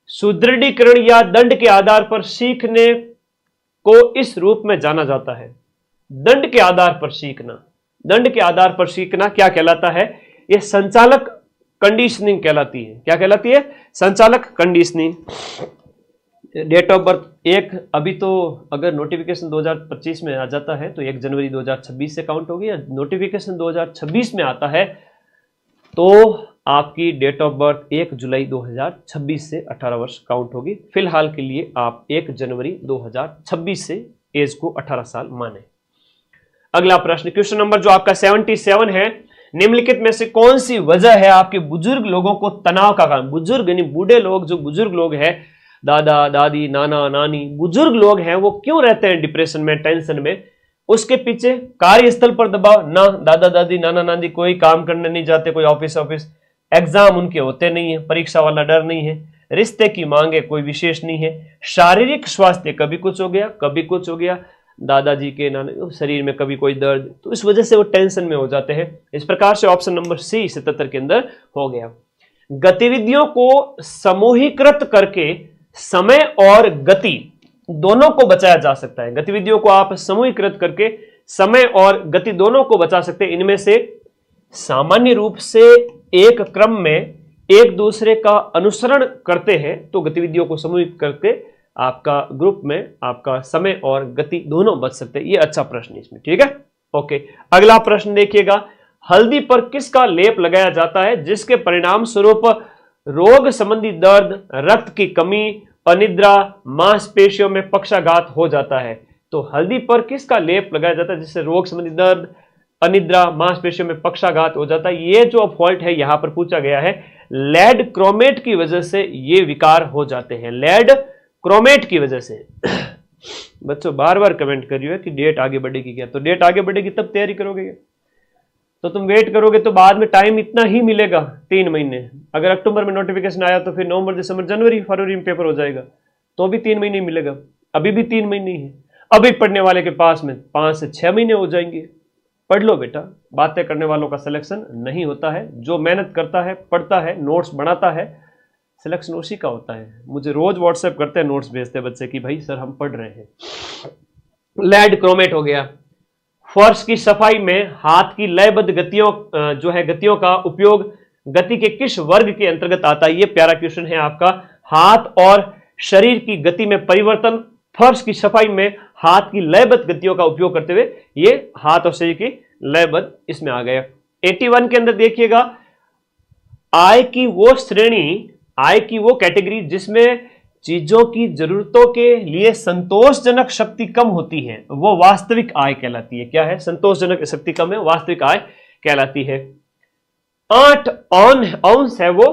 सुदृढ़ीकरण या दंड के आधार पर सीखने को इस रूप में जाना जाता है। दंड के आधार पर सीखना, दंड के आधार पर सीखना क्या कहलाता है? यह संचालक कंडीशनिंग कहलाती है। क्या कहलाती है? संचालक कंडीशनिंग। डेट ऑफ बर्थ एक, अभी तो अगर नोटिफिकेशन 2025 में आ जाता है तो 1 जनवरी 2026 से काउंट होगी, या नोटिफिकेशन 2026 में आता है तो आपकी डेट ऑफ बर्थ 1 जुलाई 2026 से 18 वर्ष काउंट होगी। फिलहाल के लिए आप 1 जनवरी 2026 से एज को 18 साल माने। अगला प्रश्न, क्वेश्चन नंबर जो आपका 77 है, निम्नलिखित में से कौन सी वजह है आपके बुजुर्ग लोगों को तनाव का कारण? बुजुर्ग यानी बूढ़े लोग, जो बुजुर्ग लोग हैं, दादा दादी, नाना नानी, बुजुर्ग लोग हैं, वो क्यों रहते हैं डिप्रेशन में, टेंशन में? उसके पीछे कार्यस्थल पर दबाव, ना दादा दादी नाना नानी कोई काम करने नहीं जाते, कोई ऑफिस एग्जाम उनके होते नहीं है, परीक्षा वाला डर नहीं है, रिश्ते की मांगे कोई विशेष नहीं है, शारीरिक स्वास्थ्य कभी कुछ हो गया कभी कुछ हो गया, दादाजी के नाना शरीर में कभी कोई दर्द, तो इस वजह से वो टेंशन में हो जाते हैं। इस प्रकार से ऑप्शन नंबर सी 77 के अंदर हो गया। गतिविधियों को समूहीकृत करके समय और गति दोनों को बचाया जा सकता है। गतिविधियों को आप समूहीकृत करके समय और गति दोनों को बचा सकते हैं। इनमें से सामान्य रूप से एक क्रम में एक दूसरे का अनुसरण करते हैं तो गतिविधियों को समूहित करके आपका ग्रुप में आपका समय और गति दोनों बच सकते हैं। ये अच्छा प्रश्न है इसमें, ठीक है। ओके, अगला प्रश्न देखिएगा, हल्दी पर किसका लेप लगाया जाता है जिसके परिणाम स्वरूप रोग संबंधी दर्द, रक्त की कमी, अनिद्रा, मांसपेशियों में पक्षाघात हो जाता है? तो हल्दी पर किसका लेप लगाया जाता है जिससे रोग संबंधी दर्द, अनिद्रा, मांसपेशियों में पक्षाघात हो जाता है? ये जो फॉल्ट है यहां पर पूछा गया है, लेड क्रोमेट की वजह से ये विकार हो जाते हैं। लेड क्रोमेट की वजह से बच्चों बार बार कमेंट करिए कि डेट आगे बढ़ेगी क्या, तो डेट आगे बढ़ेगी तब तैयारी करोगे क्या? तो तुम वेट करोगे तो बाद में टाइम इतना ही मिलेगा, 3 महीने। अगर अक्टूबर में नोटिफिकेशन आया तो फिर नवंबर, दिसंबर, जनवरी, फरवरी में पेपर हो जाएगा, तो भी 3 महीने मिलेगा। अभी भी 3 महीने ही है। अभी पढ़ने वाले के पास में 5 से 6 महीने हो जाएंगे। पढ़ लो बेटा, बातें करने वालों का सिलेक्शन नहीं होता है। जो मेहनत करता है, पढ़ता है, नोट्स बनाता है, सिलेक्शन उसी का होता है। मुझे रोज व्हाट्सएप करते हैं, नोट्स भेजते हैं बच्चे कि भाई सर हम पढ़ रहे हैं। लेड क्रोमेट हो गया। फर्श की सफाई में हाथ की लयबद्ध गतियों जो है गतियों का उपयोग गति के किस वर्ग के अंतर्गत आता है? ये प्यारा क्वेश्चन है आपका। हाथ और शरीर की गति में परिवर्तन, फर्श की सफाई में हाथ की लयबद्ध गतियों का उपयोग करते हुए, ये हाथ और शरीर की लयबद्ध इसमें आ गया। 81 के अंदर देखिएगा, आय की वो श्रेणी, आय की वो कैटेगरी जिसमें चीजों की जरूरतों के लिए संतोषजनक शक्ति कम होती है, वो वास्तविक आय कहलाती है। क्या है? संतोषजनक शक्ति कम है, वास्तविक आय कहलाती है। 8 औंस है, वो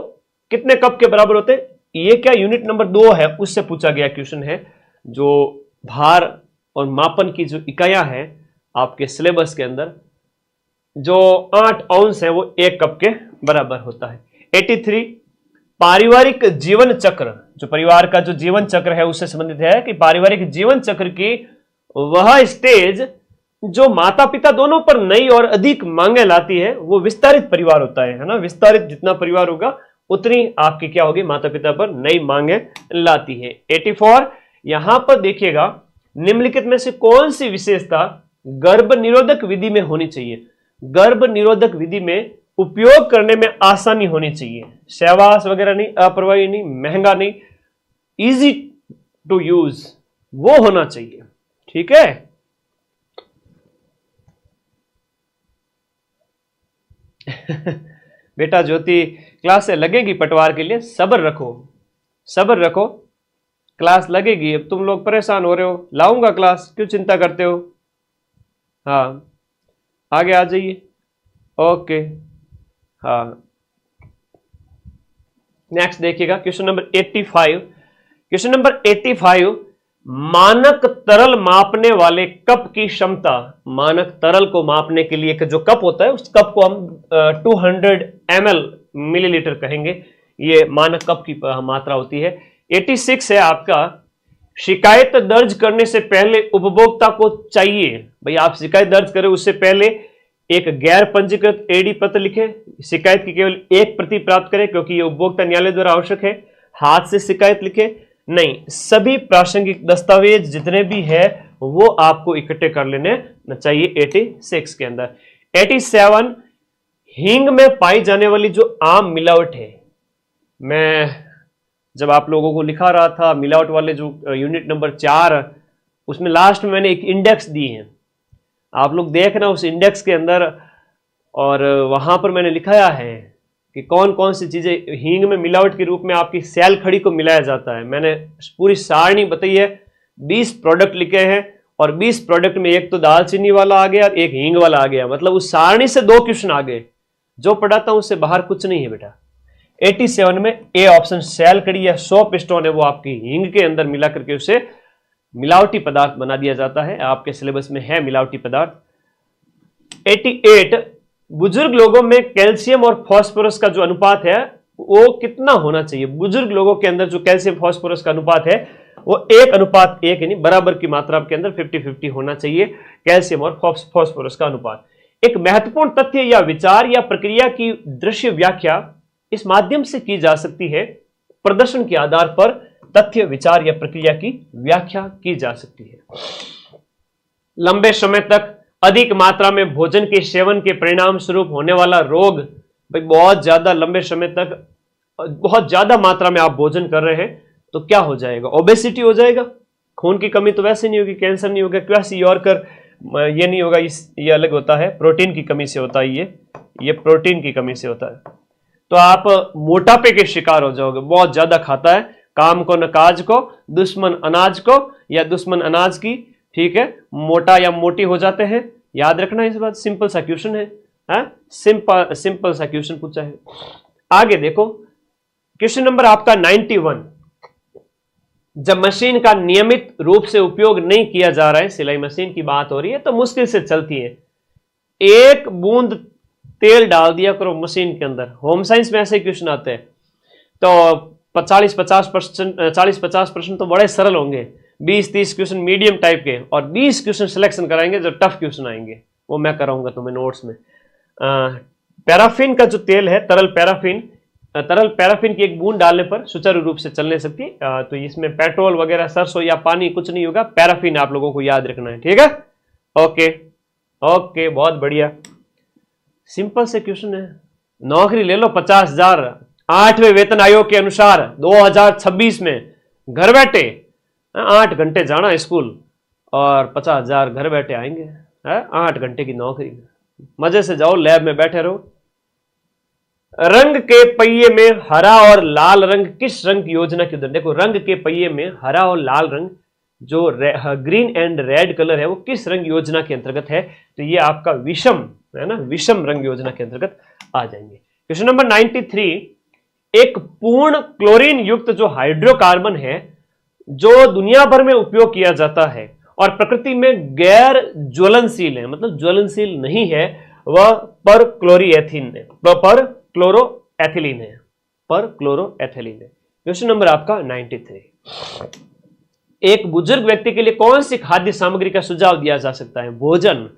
कितने कप के बराबर होते हैं? ये क्या यूनिट नंबर 2 है, उससे पूछा गया क्वेश्चन है। जो भार और मापन की जो इकाइयां हैं आपके सिलेबस के अंदर, जो 8 औंस है वो 1 कप के बराबर होता है। 83, पारिवारिक जीवन चक्र, जो परिवार का जो जीवन चक्र है उससे संबंधित है कि पारिवारिक जीवन चक्र की वह स्टेज जो माता पिता दोनों पर नई और अधिक मांगे लाती है वो विस्तारित परिवार होता है ना। विस्तारित जितना परिवार होगा उतनी आपकी क्या होगी, माता पिता पर नई मांगे लाती है। 84, यहां पर देखिएगा, निम्नलिखित में से कौन सी विशेषता गर्भ निरोधक विधि में होनी चाहिए? गर्भ निरोधक विधि में उपयोग करने में आसानी होनी चाहिए। सहवास वगैरह नहीं, अप्रवाही नहीं, महंगा नहीं, इजी टू यूज, वो होना चाहिए, ठीक है। बेटा ज्योति क्लास से लगेगी पटवार के लिए, सब्र रखो, सब्र रखो, क्लास लगेगी। अब तुम लोग परेशान हो रहे हो, लाऊंगा क्लास, क्यों चिंता करते हो। हाँ आगे आ जाइए। ओके हाँ नेक्स्ट देखिएगा क्वेश्चन नंबर 85। क्वेश्चन नंबर 85, मानक तरल मापने वाले कप की क्षमता। मानक तरल को मापने के लिए जो कप होता है उस कप को हम 200 ml मिलीलीटर कहेंगे, ये मानक कप की मात्रा होती है। 86 है आपका, शिकायत दर्ज करने से पहले उपभोक्ता को चाहिए, भाई आप शिकायत दर्ज करें उससे पहले एक गैर पंजीकृत एडी पत्र लिखे, शिकायत की केवल एक प्रति प्राप्त करें क्योंकि ये उपभोक्ता न्यायालय द्वारा आवश्यक है, हाथ से शिकायत लिखे नहीं, सभी प्रासंगिक दस्तावेज जितने भी है वो आपको इकट्ठे कर लेने चाहिए 86 के अंदर। 87, हींग में पाई जाने वाली जो आम मिलावट है, मैं जब आप लोगों को लिखा रहा था मिलावट वाले जो यूनिट नंबर 4 उसमें लास्ट में मैंने एक इंडेक्स दी है, आप लोग देखना उस इंडेक्स के अंदर, और वहां पर मैंने लिखाया है कि कौन कौन सी चीजें हींग में मिलावट के रूप में आपकी सैल खड़ी को मिलाया जाता है। मैंने पूरी सारणी बताई है, 20 प्रोडक्ट लिखे हैं और 20 प्रोडक्ट में एक तो दालचीनी वाला आ गया और एक हींग वाला आ गया, मतलब उस सारणी से 2 क्वेश्चन आ गए। जो पढ़ाता हूं उससे बाहर कुछ नहीं है बेटा। 87 में ए ऑप्शन सैल खड़ी या सोप स्टोन है, वो आपकी हींग के अंदर मिला करके उसे मिलावटी पदार्थ बना दिया जाता है, आपके सिलेबस में है मिलावटी पदार्थ। 88, बुजुर्ग लोगों में कैल्शियम और फास्फोरस का जो अनुपात है वो कितना होना चाहिए। बुजुर्ग लोगों के अंदर जो कैल्शियम फास्फोरस का अनुपात है वो 1:1 यानी बराबर की मात्रा के अंदर 50-50 होना चाहिए, कैल्शियम और फास्फोरस का अनुपात। एक महत्वपूर्ण तथ्य या विचार या प्रक्रिया की दृश्य व्याख्या इस माध्यम से की जा सकती है, प्रदर्शन के आधार पर तथ्य विचार या प्रक्रिया की व्याख्या की जा सकती है। लंबे समय तक अधिक मात्रा में भोजन के सेवन के परिणाम स्वरूप होने वाला रोग, भाई बहुत ज्यादा लंबे समय तक बहुत ज्यादा मात्रा में आप भोजन कर रहे हैं तो क्या हो जाएगा, ओबेसिटी हो जाएगा। खून की कमी तो वैसे नहीं होगी, कैंसर नहीं होगा, क्वासी यॉर्कर ये नहीं होगा, ये अलग होता है, प्रोटीन की कमी से होता है, ये प्रोटीन की कमी से होता है। तो आप मोटापे के शिकार हो जाओगे, बहुत ज्यादा खाता है, काम को न काज को, दुश्मन अनाज को या दुश्मन अनाज की, ठीक है, मोटा या मोटी हो जाते हैं। याद रखना इस बात, सिंपल सा क्वेश्चन है, सिंपल सा क्वेश्चन पूछा है। आगे देखो क्वेश्चन नंबर आपका 91, जब मशीन का नियमित रूप से उपयोग नहीं किया जा रहा है, सिलाई मशीन की बात हो रही है, तो मुश्किल से चलती है, 1 बूंद तेल डाल दिया करो मशीन के अंदर। होम साइंस में ऐसे क्वेश्चन आते हैं, तो 40-50% तो बड़े सरल होंगे, 20-30 क्वेश्चन मीडियम टाइप के और 20 क्वेश्चन सिलेक्शन कराएंगे जो टफ क्वेश्चन आएंगे, वो मैं कराऊंगा तुम्हें नोट्स में। पैराफिन का जो तेल है, तरल पैराफिन की 1 बूंद डालने पर सुचारू रूप से चलने सकती है, तो इसमें पेट्रोल वगैरह सरसों या पानी कुछ नहीं होगा, पैराफिन आप लोगों को याद रखना है, ठीक है। ओके बहुत बढ़िया, सिंपल से क्वेश्चन है। नौकरी ले लो 50,000, 8वें वेतन आयोग के अनुसार 2026 में घर बैठे 8 घंटे जाना स्कूल और 50,000 घर बैठे आएंगे, 8 घंटे की नौकरी, मजे से जाओ, लैब में बैठे रहो। रंग के पहिए में हरा और लाल रंग किस रंग की योजना के अंदर, देखो रंग के पहिए में हरा और लाल रंग जो ग्रीन एंड रेड कलर है वो किस रंग योजना के अंतर्गत है, तो ये आपका विषम है ना, विषम रंग योजना के अंतर्गत आ जाएंगे। क्वेश्चन नंबर 93, एक पूर्ण क्लोरीन युक्त जो हाइड्रोकार्बन है जो दुनिया भर में उपयोग किया जाता है और प्रकृति में गैर ज्वलनशील है, मतलब ज्वलनशील नहीं है, वह पर क्लोरोएथिलीन है। क्वेश्चन नंबर आपका 93, एक बुजुर्ग व्यक्ति के लिए कौन सी खाद्य सामग्री का सुझाव दिया जा सकता है। भोजन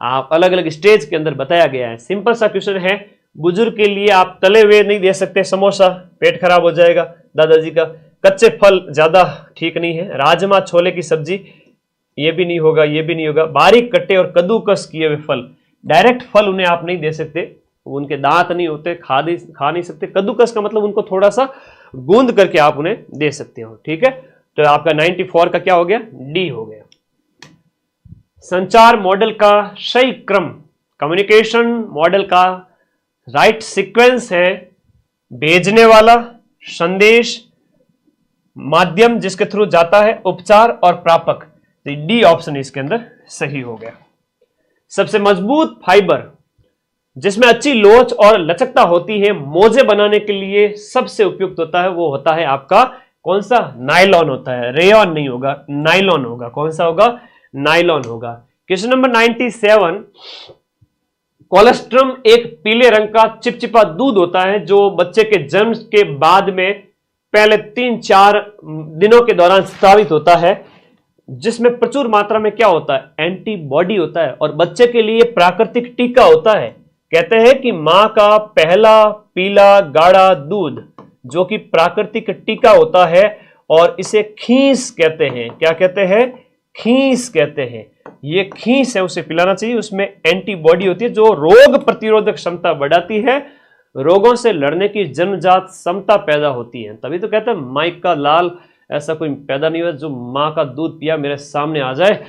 आप अलग अलग स्टेज के अंदर बताया गया है, सिंपल सा क्वेश्चन है। बुजुर्ग के लिए आप तले हुए नहीं दे सकते, समोसा पेट खराब हो जाएगा दादाजी का। कच्चे फल ज्यादा ठीक नहीं है, राजमा छोले की सब्जी ये भी नहीं होगा, ये भी नहीं होगा। बारीक कट्टे और कद्दूकस किए हुए फल, डायरेक्ट फल उन्हें आप नहीं दे सकते, उनके दांत नहीं होते, खा नहीं सकते। कद्दूकस का मतलब उनको थोड़ा सा गूंद करके आप उन्हें दे सकते हो, ठीक है। तो आपका 94 का क्या हो गया, डी हो गया। संचार मॉडल का सही क्रम, कम्युनिकेशन मॉडल का राइट सीक्वेंस है भेजने वाला, संदेश, माध्यम जिसके थ्रू जाता है, उपचार और प्रापक। तो डी ऑप्शन इसके अंदर सही हो गया। सबसे मजबूत फाइबर जिसमें अच्छी लोच और लचकता होती है, मोजे बनाने के लिए सबसे उपयुक्त होता है, वो होता है आपका कौन सा? नायलॉन होता है, रेयॉन नहीं होगा, नायलॉन होगा। कौन सा होगा? नायलॉन होगा। क्वेश्चन नंबर 97, कोलेस्ट्रम एक पीले रंग का चिपचिपा दूध होता है जो बच्चे के जन्म के बाद में पहले 3-4 दिनों के दौरान स्रावित होता है, जिसमें प्रचुर मात्रा में क्या होता है? एंटीबॉडी होता है और बच्चे के लिए प्राकृतिक टीका होता है। कहते हैं कि मां का पहला पीला गाढ़ा दूध जो कि प्राकृतिक टीका होता है और इसे खीस कहते हैं। क्या कहते हैं? खीस कहते हैं। ये खीस है, उसे पिलाना चाहिए, उसमें एंटीबॉडी होती है जो रोग प्रतिरोधक क्षमता बढ़ाती है, रोगों से लड़ने की जन्मजात क्षमता पैदा होती है। तभी तो कहते हैं माइक का लाल ऐसा कोई पैदा नहीं हुआ जो माँ का दूध पिया मेरे सामने आ जाए,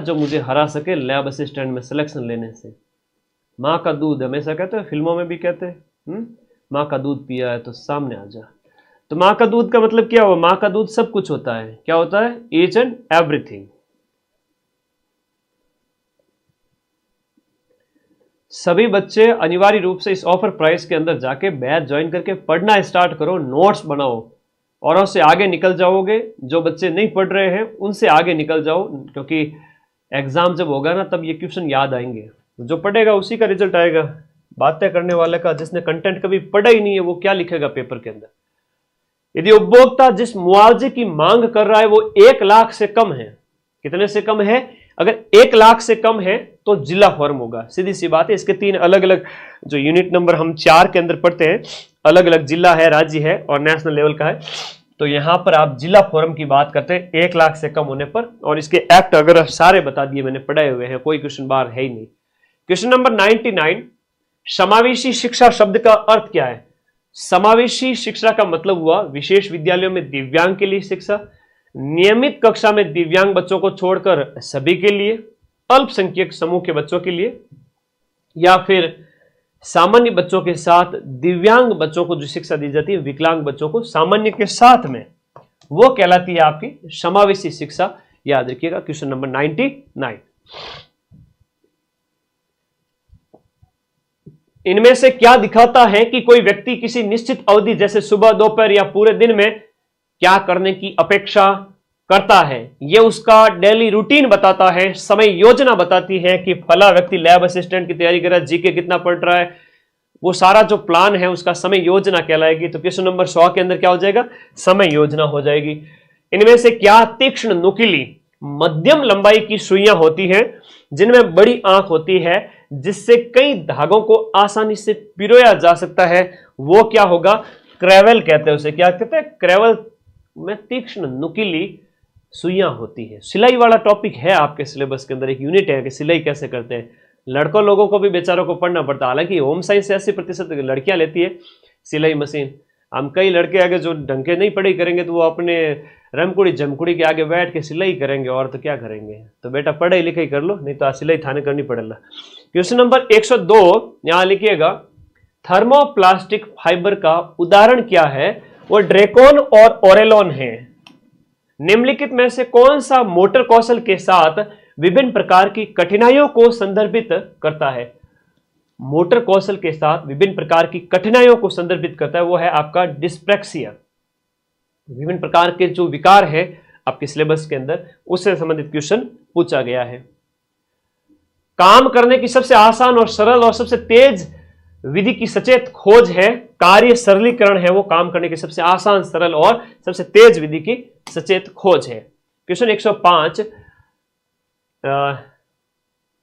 जो मुझे हरा सके लैब असिस्टेंट में सिलेक्शन लेने से। माँ का दूध हमेशा कहते हैं, फिल्मों में भी कहते हैं, माँ का दूध पिया है तो सामने आ जा। तो माँ का दूध का मतलब क्या हुआ? माँ का दूध सब कुछ होता है। क्या होता है? Each and everything. सभी बच्चे अनिवार्य रूप से इस ऑफर प्राइस के अंदर जाके बैच ज्वाइन करके पढ़ना स्टार्ट करो, नोट्स बनाओ और उससे आगे निकल जाओगे। जो बच्चे नहीं पढ़ रहे हैं उनसे आगे निकल जाओ, क्योंकि एग्जाम जब होगा ना तब ये क्वेश्चन याद आएंगे। जो पढ़ेगा उसी का रिजल्ट आएगा। बातें करने वाले का, जिसने कंटेंट कभी पढ़ा ही नहीं है, वो क्या लिखेगा पेपर के अंदर? यदि उपभोक्ता जिस मुआवजे की मांग कर रहा है वो 1 लाख से कम है, कितने से कम है? अगर 1 लाख से कम है तो जिला फॉर्म होगा। सीधी सी बात है। इसके 3 अलग अलग जो यूनिट नंबर हम 4 के अंदर पढ़ते हैं, अलग अलग जिला है, राज्य है और नेशनल लेवल का है। तो यहां पर आप जिला फॉर्म की बात करते हैं 1 लाख से कम होने पर। और इसके एक्ट अगर सारे बता दिए मैंने, पढ़ाए हुए हैं, कोई क्वेश्चन बार है ही नहीं। क्वेश्चन नंबर 99, समावेशी शिक्षा शब्द का अर्थ क्या है? समावेशी शिक्षा का मतलब हुआ विशेष विद्यालयों में दिव्यांग के लिए शिक्षा, नियमित कक्षा में दिव्यांग बच्चों को छोड़कर सभी के लिए, अल्पसंख्यक समूह के बच्चों के लिए, या फिर सामान्य बच्चों के साथ दिव्यांग बच्चों को जो शिक्षा दी जाती है, विकलांग बच्चों को सामान्य के साथ में, वो कहलाती है आपकी समावेशी शिक्षा। याद रखिएगा। क्वेश्चन नंबर 99, इनमें से क्या दिखाता है कि कोई व्यक्ति किसी निश्चित अवधि जैसे सुबह, दोपहर या पूरे दिन में क्या करने की अपेक्षा करता है? यह उसका डेली रूटीन बताता है, समय योजना बताती है कि फला व्यक्ति लैब असिस्टेंट की तैयारी कर रहा है, जीके कितना पढ़ रहा है, वो सारा जो प्लान है उसका समय योजना कहलाएगी। तो क्वेश्चन नंबर 100 के अंदर क्या हो जाएगा? समय योजना हो जाएगी। इनमें से क्या तीक्ष्ण, नुकीली, मध्यम लंबाई की सुइयां होती हैं जिनमें बड़ी आंख होती है जिससे कई धागों को आसानी से पिरोया जा सकता है? वो क्या होगा? क्रेवल कहते हैं उसे। क्या कहते हैं? क्रेवल में तीक्ष्ण नुकीली सुइयां होती है। सिलाई वाला टॉपिक है आपके सिलेबस के अंदर, एक यूनिट है कि सिलाई कैसे करते हैं। लड़कों लोगों को भी बेचारों को पढ़ना पड़ता है। हालांकि होम साइंस से 80% लड़कियां लेती है सिलाई मशीन। हम कई लड़के आगे जो ढंग के नहीं पढ़ाई करेंगे तो वो अपने रमकुड़ी जमकुड़ी के आगे बैठ के सिलाई करेंगे, और तो क्या करेंगे? तो बेटा पढ़ाई लिखाई कर लो, नहीं तो आज सिलाई थाने करनी पड़ेगा। क्वेश्चन नंबर 102 यहां लिखिएगा, थर्मोप्लास्टिक फाइबर का उदाहरण क्या है? वो ड्रेकोन और ओरेलॉन है। निम्नलिखित में से कौन सा मोटर कौशल के साथ विभिन्न प्रकार की कठिनाइयों को संदर्भित करता है? मोटर कौशल के साथ विभिन्न प्रकार की कठिनाइयों को संदर्भित करता है, वो है आपका डिस्प्रेक्सिया। विभिन्न प्रकार के जो विकार है आपके सिलेबस के अंदर, उससे संबंधित क्वेश्चन पूछा गया है। काम करने की सबसे आसान और सरल और सबसे तेज विधि की सचेत खोज है, कार्य सरलीकरण है वो काम करने की सबसे आसान, सरल और सबसे तेज विधि की सचेत खोज है। क्वेश्चन 105,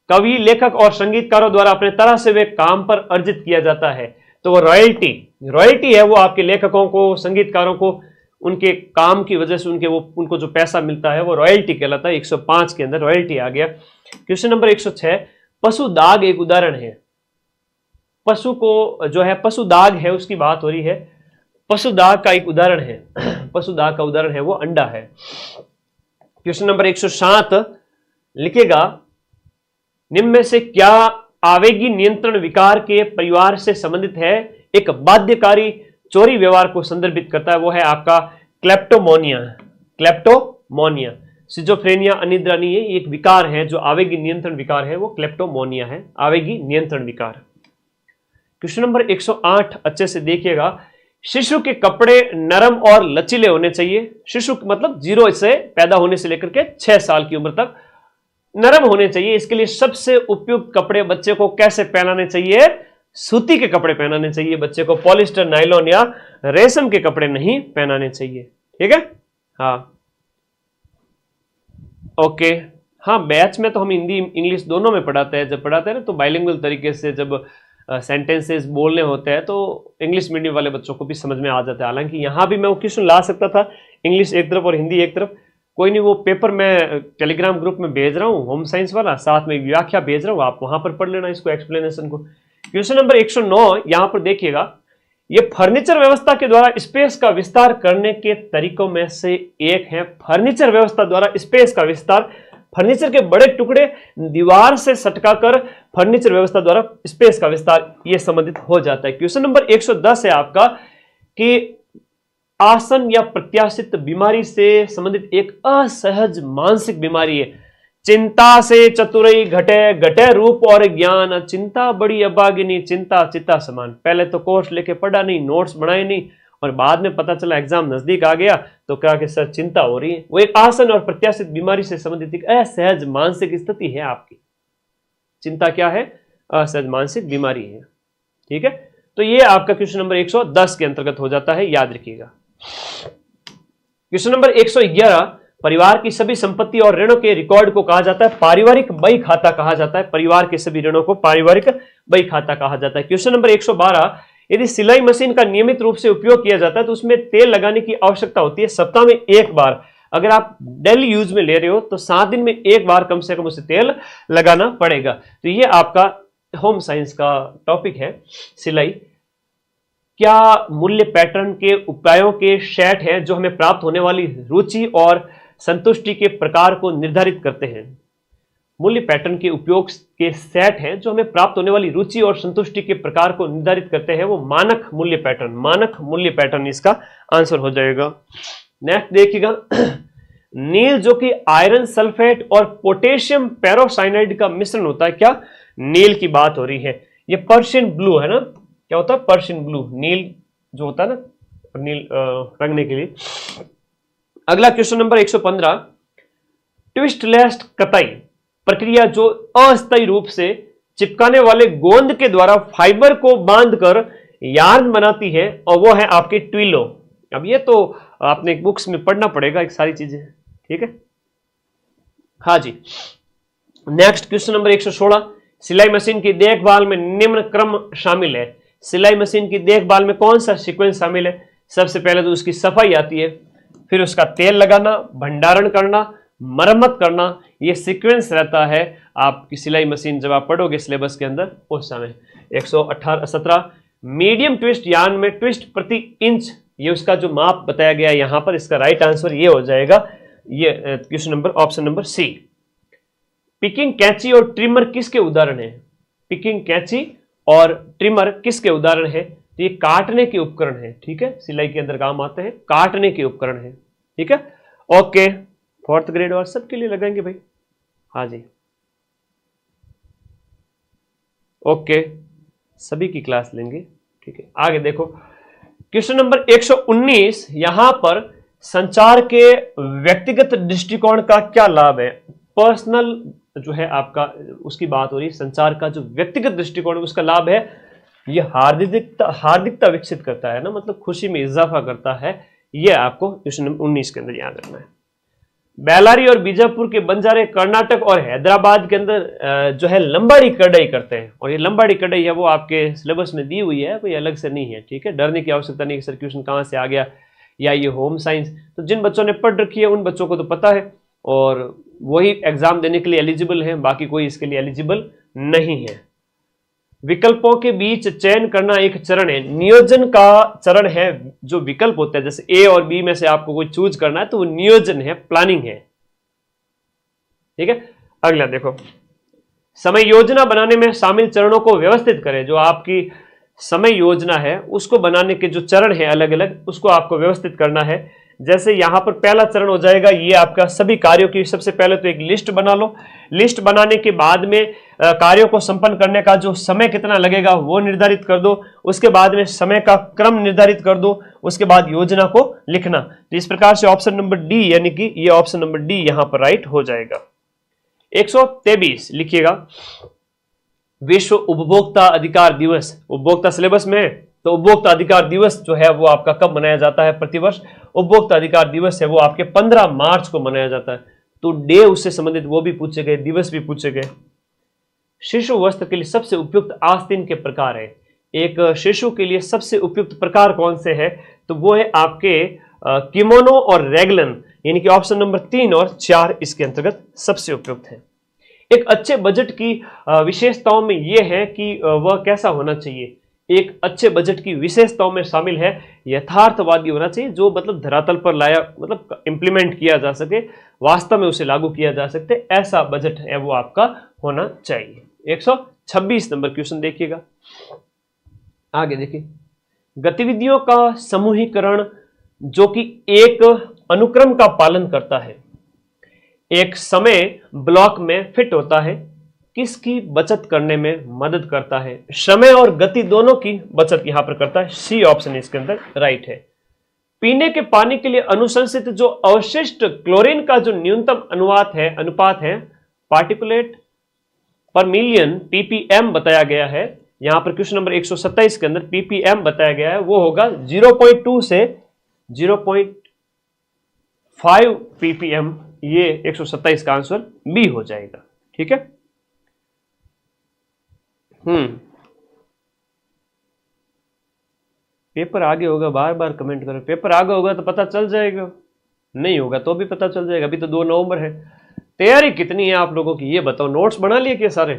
कवि, लेखक और संगीतकारों द्वारा अपने तरह से वे काम पर अर्जित किया जाता है, तो वो रॉयल्टी है, वो आपके लेखकों को, संगीतकारों को उनके काम की वजह से उनको जो पैसा मिलता है वो रॉयल्टी कहलाता है। 105 के अंदर रॉयल्टी आ गया। क्वेश्चन नंबर 106, पशु दाग एक उदाहरण है। पशु को जो है पशु दाग है उसकी बात हो रही है, पशु दाग का एक उदाहरण है, पशु दाग का उदाहरण है वो अंडा है। क्वेश्चन नंबर 107 लिखेगा, निम्न में से क्या आवेगी नियंत्रण विकार के परिवार से संबंधित है, एक बाध्यकारी चोरी व्यवहार को संदर्भित करता है, वो है आपका क्लेप्टोमोनिया। क्लेप्टोमोनिया, सिजोफ्रेनिया, अनिद्रा नहीं है, एक विकार है जो आवेगी नियंत्रण विकार है, वो क्लेप्टोमोनिया है, आवेगी नियंत्रण विकार। क्वेश्चन नंबर 108 अच्छे से देखिएगा। शिशु के कपड़े नरम और लचीले होने चाहिए। शिशु मतलब 0 से पैदा होने से लेकर के 6 साल की उम्र तक नरम होने चाहिए। इसके लिए सबसे उपयुक्त कपड़े बच्चे को कैसे पहनाने चाहिए? सूती के कपड़े पहनाने चाहिए बच्चे को, पॉलिस्टर, नायलॉन या रेशम के कपड़े नहीं पहनाने चाहिए। ठीक है, हाँ ओके। हाँ, बैच में तो हम हिंदी इंग्लिश दोनों में पढ़ाते हैं। जब पढ़ाते हैं ना तो बाइलिंगुअल तरीके से, जब सेंटेंसेस बोलने होते हैं तो इंग्लिश मीडियम वाले बच्चों को भी समझ में आ जाता है। हालांकि यहाँ भी मैं वो क्वेश्चन ला सकता था, इंग्लिश एक तरफ और हिंदी एक तरफ। कोई नहीं, वो पेपर मैं टेलीग्राम ग्रुप में भेज रहा हूँ, होम साइंस वाला, साथ में व्याख्या भेज रहा हूँ, आप वहां पर पढ़ लेना इसको, एक्सप्लेनेशन को। क्वेश्चन नंबर 109 यहां पर देखिएगा। ये फर्नीचर व्यवस्था के द्वारा स्पेस का विस्तार करने के तरीकों में से एक है। फर्नीचर व्यवस्था द्वारा स्पेस का विस्तार, फर्नीचर के बड़े टुकड़े दीवार से सटकाकर फर्नीचर व्यवस्था द्वारा स्पेस का विस्तार, ये संबंधित हो जाता है। क्वेश्चन नंबर 110 है आपका कि आसन या प्रत्याशित बीमारी से संबंधित एक असहज मानसिक बीमारी है। चिंता से चतुरई घटे, घटे रूप और ज्ञान, चिंता बड़ी अभागिनी, चिंता चिता समान। पहले तो कोर्स लेके पढ़ा नहीं, नोट्स बनाए नहीं, और बाद में पता चला एग्जाम नजदीक आ गया तो कहा कि सर चिंता हो रही है। वो एक आसन और प्रत्याशित बीमारी से संबंधित एक असहज मानसिक स्थिति है आपकी। चिंता क्या है? असहज मानसिक बीमारी है। ठीक है, तो ये आपका क्वेश्चन नंबर 110 के अंतर्गत हो जाता है, याद रखिएगा। क्वेश्चन नंबर 111, परिवार की सभी संपत्ति और ऋणों के रिकॉर्ड को कहा जाता है पारिवारिक बही खाता कहा जाता है। परिवार के सभी ऋणों को पारिवारिक बही खाता कहा जाता है। क्वेश्चन नंबर 112, यदि सिलाई मशीन का नियमित रूप से उपयोग किया जाता है तो उसमें तेल लगाने की आवश्यकता होती है सप्ताह में 1 बार। अगर आप डेली यूज में ले रहे हो तो 7 दिन में 1 बार कम से कम उसे तेल लगाना पड़ेगा। तो ये आपका होम साइंस का टॉपिक है, सिलाई। क्या मूल्य पैटर्न के उपायों के सेट है जो हमें प्राप्त होने वाली रुचि और संतुष्टि के प्रकार को निर्धारित करते हैं? मूल्य पैटर्न के उपयोग के सेट हैं जो हमें प्राप्त होने वाली रुचि और संतुष्टि के प्रकार को निर्धारित करते हैं, वो मानक मूल्य पैटर्न, मानक मूल्य पैटर्न इसका आंसर हो जाएगा। नेक्स्ट देखिएगा, नील जो कि आयरन सल्फेट और पोटेशियम पेरोसाइनाइड का मिश्रण होता है। क्या नील की बात हो रही है? ये पर्शियन ब्लू है ना, क्या होता है? पर्शियन ब्लू, नील जो होता है ना, नील रंगने के लिए। अगला क्वेश्चन नंबर 115, ट्विस्टलेस कताई प्रक्रिया जो अस्थायी रूप से चिपकाने वाले गोंद के द्वारा फाइबर को बांधकर यार्न बनाती है, और वो है आपकी ट्विलो। अब ये तो आपने बुक्स में पढ़ना पड़ेगा एक सारी चीजें। ठीक है, हाँ जी। नेक्स्ट क्वेश्चन नंबर 116, सिलाई मशीन की देखभाल में निम्न क्रम शामिल है। सिलाई मशीन की देखभाल में कौन सा सीक्वेंस शामिल है? सबसे पहले तो उसकी सफाई आती है, फिर उसका तेल लगाना, भंडारण करना, मरम्मत करना, ये सीक्वेंस रहता है आपकी सिलाई मशीन जब आप पढ़ोगे सिलेबस के अंदर उस समय। 117, मीडियम ट्विस्ट यार्न में ट्विस्ट प्रति इंच, ये उसका जो माप बताया गया है यहां पर, इसका राइट आंसर ये हो जाएगा, ये question number option number C. Picking कैंची और ट्रिमर किसके उदाहरण है? पिकिंग कैंची और ट्रिमर किसके उदाहरण है? तो ये काटने के उपकरण है। ठीक है, सिलाई के अंदर काम आते हैं, काटने के उपकरण है। ठीक है, ओके। 4th ग्रेड और सबके लिए लगाएंगे भाई, हाँ जी, ओके, सभी की क्लास लेंगे। ठीक है, आगे देखो क्वेश्चन नंबर 119, यहां पर संचार के व्यक्तिगत दृष्टिकोण का क्या लाभ है? पर्सनल जो है आपका, उसकी बात हो रही है। संचार का जो व्यक्तिगत दृष्टिकोण उसका लाभ है, ये हार्दिकता विकसित करता है ना, मतलब खुशी में इजाफा करता है। ये आपको क्वेश्चन नंबर 19 के अंदर याद रखना है। बेलारी और बीजापुर के बंजारे कर्नाटक और हैदराबाद के अंदर जो है लंबाड़ी कढ़ाई करते हैं, और ये लंबाड़ी कढ़ाई है वो आपके सिलेबस में दी हुई है, कोई अलग से नहीं है। ठीक है, डरने की आवश्यकता नहीं कि सर क्वेश्चन कहाँ से आ गया, या ये होम साइंस। तो जिन बच्चों ने पढ़ रखी है उन बच्चों को तो पता है, और वही एग्जाम देने के लिए एलिजिबल है, बाकी कोई इसके लिए एलिजिबल नहीं है। विकल्पों के बीच चयन करना एक चरण है, नियोजन का चरण है। जो विकल्प होता है, जैसे ए और बी में से आपको कोई चूज करना है तो वो नियोजन है, प्लानिंग है। ठीक है, अगला देखो, समय योजना बनाने में शामिल चरणों को व्यवस्थित करें। जो आपकी समय योजना है उसको बनाने के जो चरण है अलग अलग, उसको आपको व्यवस्थित करना है। जैसे यहां पर पहला चरण हो जाएगा ये आपका सभी कार्यों की, सबसे पहले तो एक लिस्ट बना लो। लिस्ट बनाने के बाद में कार्यों को संपन्न करने का जो समय कितना लगेगा वो निर्धारित कर दो। उसके बाद में समय का क्रम निर्धारित कर दो। उसके बाद योजना को लिखना। तो इस प्रकार से ऑप्शन नंबर डी, यानी कि ये ऑप्शन नंबर डी यहां पर राइट हो जाएगा। 123 लिखिएगा, विश्व उपभोक्ता अधिकार दिवस। उपभोक्ता सिलेबस में है तो उपभोक्ता अधिकार दिवस जो है वो आपका कब मनाया जाता है प्रतिवर्ष? उपभोक्ता अधिकार दिवस है वो आपके 15 मार्च को मनाया जाता है। तो डे उससे संबंधित वो भी पूछे गए, दिवस भी पूछे गए। शिशु वस्त्र के लिए सबसे उपयुक्त आस्तीन के प्रकार है। एक शिशु के लिए सबसे उपयुक्त प्रकार कौन से है? तो वो है आपके किमोनो और रेगलन, यानी कि ऑप्शन नंबर 3 और 4 इसके अंतर्गत सबसे उपयुक्त है। एक अच्छे बजट की विशेषताओं में यह है कि वह कैसा होना चाहिए। एक अच्छे बजट की विशेषताओं में शामिल है यथार्थवादी होना चाहिए, जो मतलब धरातल पर लाया, मतलब इंप्लीमेंट किया जा सके, वास्तव में उसे लागू किया जा सकते, ऐसा बजट है वो आपका होना चाहिए। 126 नंबर क्वेश्चन देखिएगा, आगे देखिए। गतिविधियों का समूहीकरण जो कि एक अनुक्रम का पालन करता है, एक समय ब्लॉक में फिट होता है, किसकी बचत करने में मदद करता है? समय और गति दोनों की बचत यहां पर करता है। सी ऑप्शन इसके अंदर राइट है। पीने के पानी के लिए अनुशंसित जो अवशिष्ट क्लोरीन का जो न्यूनतम अनुपात है पार्टिकुलेट पर मिलियन पीपीएम बताया गया है। यहां पर क्वेश्चन नंबर 127 के अंदर पीपीएम बताया गया है, वो होगा 0.2 से 0.5 पीपीएम। ये 127 का आंसर बी हो जाएगा। ठीक है। पेपर आगे होगा, बार बार कमेंट करो। पेपर आगे होगा तो पता चल जाएगा, नहीं होगा तो भी पता चल जाएगा। अभी तो 2 नवंबर है। तैयारी कितनी है आप लोगों की ये बताओ। नोट्स बना लिए क्या सारे?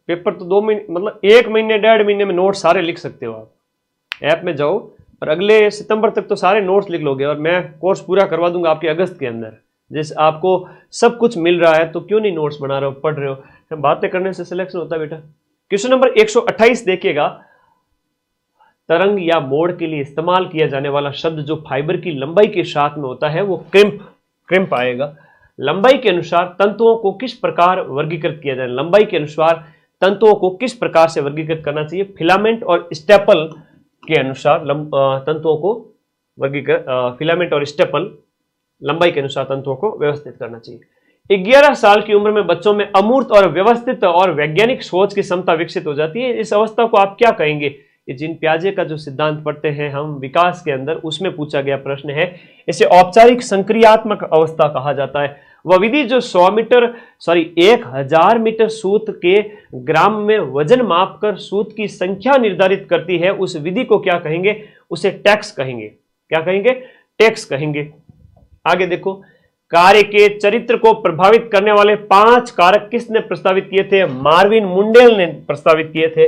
पेपर तो 2 महीने, मतलब 1 महीने 1.5 महीने में नोट्स सारे लिख सकते हो आप। ऐप में जाओ और अगले सितंबर तक तो सारे नोट्स लिख लोगे, और मैं कोर्स पूरा करवा दूंगा आपके अगस्त के अंदर। जैसे आपको सब कुछ मिल रहा है तो क्यों नहीं नोट्स बना रहे हो, पढ़ रहे हो। बातें करने से सिलेक्शन होता है बेटा। क्वेश्चन नंबर 128 देखिएगा, तरंग या मोड़ के लिए इस्तेमाल किया जाने वाला शब्द जो फाइबर की लंबाई के साथ में होता है वो क्रिम्प आएगा। लंबाई के अनुसार तंतुओं को किस प्रकार वर्गीकृत किया जाए? लंबाई के अनुसार तंतुओं को किस प्रकार से वर्गीकृत करना चाहिए? फिलामेंट और स्टेपल के अनुसार तंतुओं को वर्गीकृत, फिलामेंट और स्टेपल लंबाई के अनुसार तंतुओं को व्यवस्थित करना चाहिए। 11 साल की उम्र में बच्चों में अमूर्त और व्यवस्थित और वैज्ञानिक सोच की क्षमता विकसित हो जाती है। इस अवस्था को आप क्या कहेंगे? ये जीन पियाजे का जो सिद्धांत पढ़ते हैं हम विकास के अंदर, उसमें पूछा गया प्रश्न है। इसे औपचारिक संक्रियात्मक अवस्था कहा जाता है। वह विधि जो 1000 मीटर सूत के ग्राम में वजन मापकर सूत की संख्या निर्धारित करती है, उस विधि को क्या कहेंगे? उसे टैक्स कहेंगे। क्या कहेंगे? टैक्स कहेंगे। आगे देखो, कार्य के चरित्र को प्रभावित करने वाले 5 कारक किसने प्रस्तावित किए थे? मार्विन मुंडेल ने प्रस्तावित किए थे।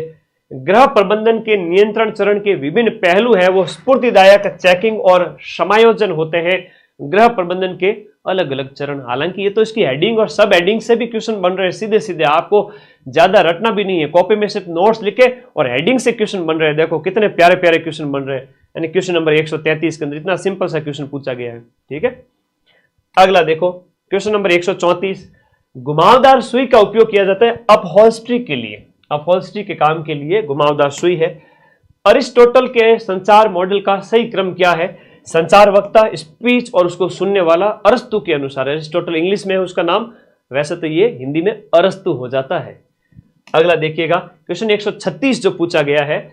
गृह प्रबंधन के नियंत्रण चरण के विभिन्न पहलू है वो स्फूर्तिदायक, चेकिंग और समायोजन होते हैं। गृह प्रबंधन के अलग अलग चरण। हालांकि ये तो इसकी हेडिंग और सब हेडिंग से भी क्वेश्चन बन रहे हैं सीधे सीधे, आपको ज्यादा रटना भी नहीं है। कॉपी में सिर्फ नोट्स लिखे और हेडिंग से क्वेश्चन बन रहे हैं। देखो कितने प्यारे प्यारे क्वेश्चन बन रहे हैं। यानी क्वेश्चन नंबर 133 के अंदर इतना सिंपल सा क्वेश्चन पूछा गया है। ठीक है। अगला देखो, क्वेश्चन नंबर 134, घुमावदार सुई का उपयोग किया जाता है अपहोल्स्ट्री के लिए। अपहोल्स्ट्री के काम के लिए घुमावदार सुई है। अरिस्टोटल के संचार मॉडल का सही क्रम क्या है? संचार वक्ता, स्पीच और उसको सुनने वाला। अरस्तु के अनुसार, अरिस्टोटल इंग्लिश में है उसका नाम, वैसे तो ये हिंदी में अरस्तु हो जाता है। अगला देखिएगा, क्वेश्चन 136 जो पूछा गया है,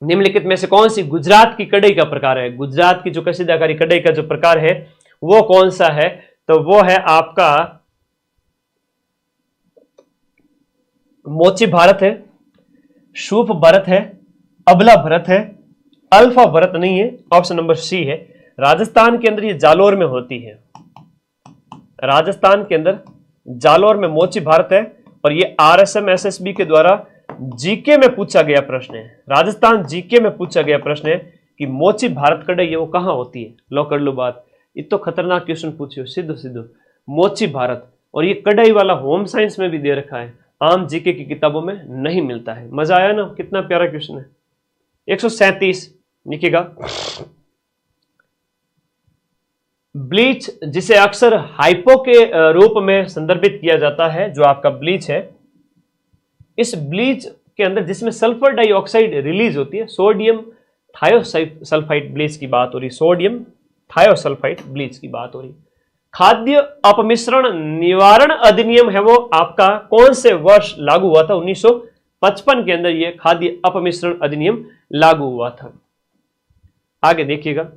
निम्नलिखित में से कौन सी गुजरात की कढ़ाई का प्रकार है? गुजरात की जो कशीदाकारी कढ़ाई का जो प्रकार है वो कौन सा है? तो वो है आपका मोची भारत है, शूफ भरत है, अबला भरत है, अल्फा भरत नहीं है, ऑप्शन नंबर सी है। राजस्थान के अंदर ये जालोर में होती है। राजस्थान के अंदर जालोर में मोची भारत है, और ये आरएसएम एसएसबी के द्वारा जीके में पूछा गया प्रश्न है। राजस्थान जीके में पूछा गया प्रश्न है कि मोची भारत कढ़ाई वो कहां होती है? लो कर लो बात। ये तो खतरनाक क्वेश्चन पूछियो, सीधो सीधो। मोची भारत, और ये कढ़ाई वाला होम साइंस में भी दे रखा है, आम जीके की किताबों में नहीं मिलता है। मजा आया ना, कितना प्यारा क्वेश्चन है। 137 लिखिएगा, ब्लीच जिसे अक्सर हाइपो के रूप में संदर्भित किया जाता है, जो आपका ब्लीच है, इस ब्लीच के अंदर जिसमें सल्फर डाइऑक्साइड रिलीज होती है, सोडियम थायोसल्फाइड ब्लीच की बात हो रही, सोडियम थायोसल्फाइड ब्लीच की बात हो रही। खाद्य अपमिश्रण निवारण अधिनियम है वो आपका कौन से वर्ष लागू हुआ था? 1955 के अंदर ये खाद्य अपमिश्रण अधिनियम लागू हुआ था। आगे देखिएगा,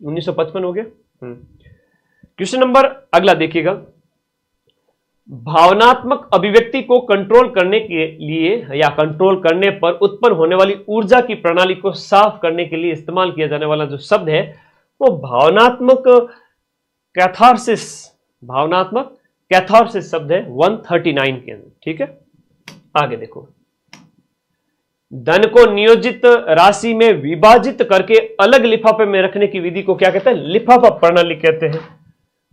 1955 हो गया। क्वेश्चन नंबर अगला देखिएगा, भावनात्मक अभिव्यक्ति को कंट्रोल करने के लिए या कंट्रोल करने पर उत्पन्न होने वाली ऊर्जा की प्रणाली को साफ करने के लिए इस्तेमाल किया जाने वाला जो शब्द है वो भावनात्मक कैथारसिस, भावनात्मक कैथारसिस शब्द है 139 के अंदर। ठीक है, आगे देखो, धन को नियोजित राशि में विभाजित करके अलग लिफाफे में रखने की विधि को क्या कहते हैं? लिफाफा प्रणाली कहते हैं।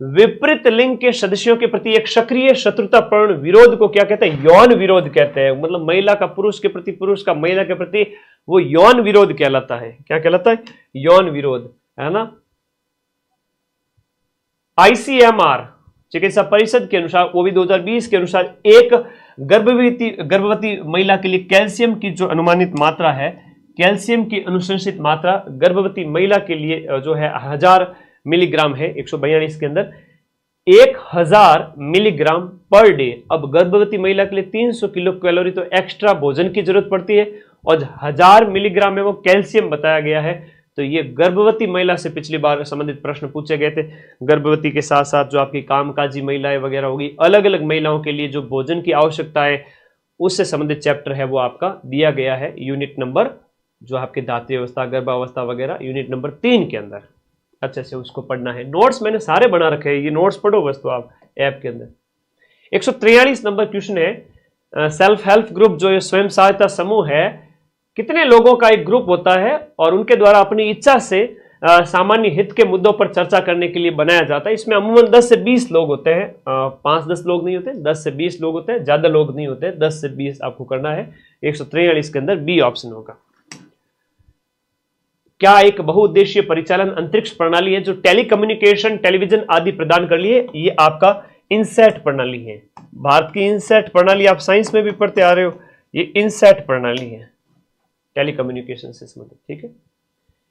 विपरीत लिंग के सदस्यों के प्रति एक सक्रिय शत्रुतापूर्ण विरोध को क्या कहते हैं? यौन विरोध कहते हैं। मतलब महिला का पुरुष के प्रति, पुरुष का महिला के प्रति, वो यौन विरोध कहलाता है। क्या कहलाता है? यौन विरोध, है ना। आईसीएमआर चिकित्सा परिषद के अनुसार, वो भी 2020 के अनुसार, एक गर्भवती महिला के लिए कैल्शियम की जो अनुमानित मात्रा है, कैल्शियम की अनुशंसित मात्रा गर्भवती महिला के लिए जो है 1000 मिलीग्राम है 142 के अंदर, 1000 मिलीग्राम पर डे। अब गर्भवती महिला के लिए 300 किलो कैलोरी तो एक्स्ट्रा भोजन की जरूरत पड़ती है, और 1000 मिलीग्राम में वो कैल्शियम बताया गया है। तो ये गर्भवती महिला से पिछली बार संबंधित प्रश्न पूछे गए थे। गर्भवती के साथ साथ जो आपकी कामकाजी महिलाएं वगैरह होगी, अलग अलग महिलाओं के लिए जो भोजन की आवश्यकता है, उससे संबंधित चैप्टर है वो आपका दिया गया है यूनिट नंबर, जो आपकी धात्री अवस्था, गर्भावस्था वगैरह, यूनिट नंबर 3 के अंदर। अच्छे से उसको पढ़ना है। नोट्स मैंने सारे बना रखे हैं, ये नोट्स पढ़ो बस तो आप ऐप के अंदर। 143 नंबर क्वेश्चन है, सेल्फ हेल्प ग्रुप जो ये स्वयं सहायता समूह है, कितने लोगों का एक ग्रुप होता है और उनके द्वारा अपनी इच्छा से सामान्य हित के मुद्दों पर चर्चा करने के लिए बनाया जाता है। इसमें अमूमन 10 से 20 लोग होते हैं, 5-10 लोग नहीं होते, 10 से 20 लोग होते हैं, ज्यादा लोग नहीं होते, 10 से 20 आपको करना है। 143 के अंदर बी ऑप्शन होगा। क्या एक बहुउद्देशीय परिचालन अंतरिक्ष प्रणाली है जो टेलीकम्युनिकेशन, टेलीविजन आदि प्रदान कर लिए? ये आपका इनसैट प्रणाली है। भारत की इनसैट प्रणाली आप साइंस में भी पढ़ते आ रहे हो, ये इनसैट प्रणाली है टेलीकम्युनिकेशन से संबंधित। ठीक है,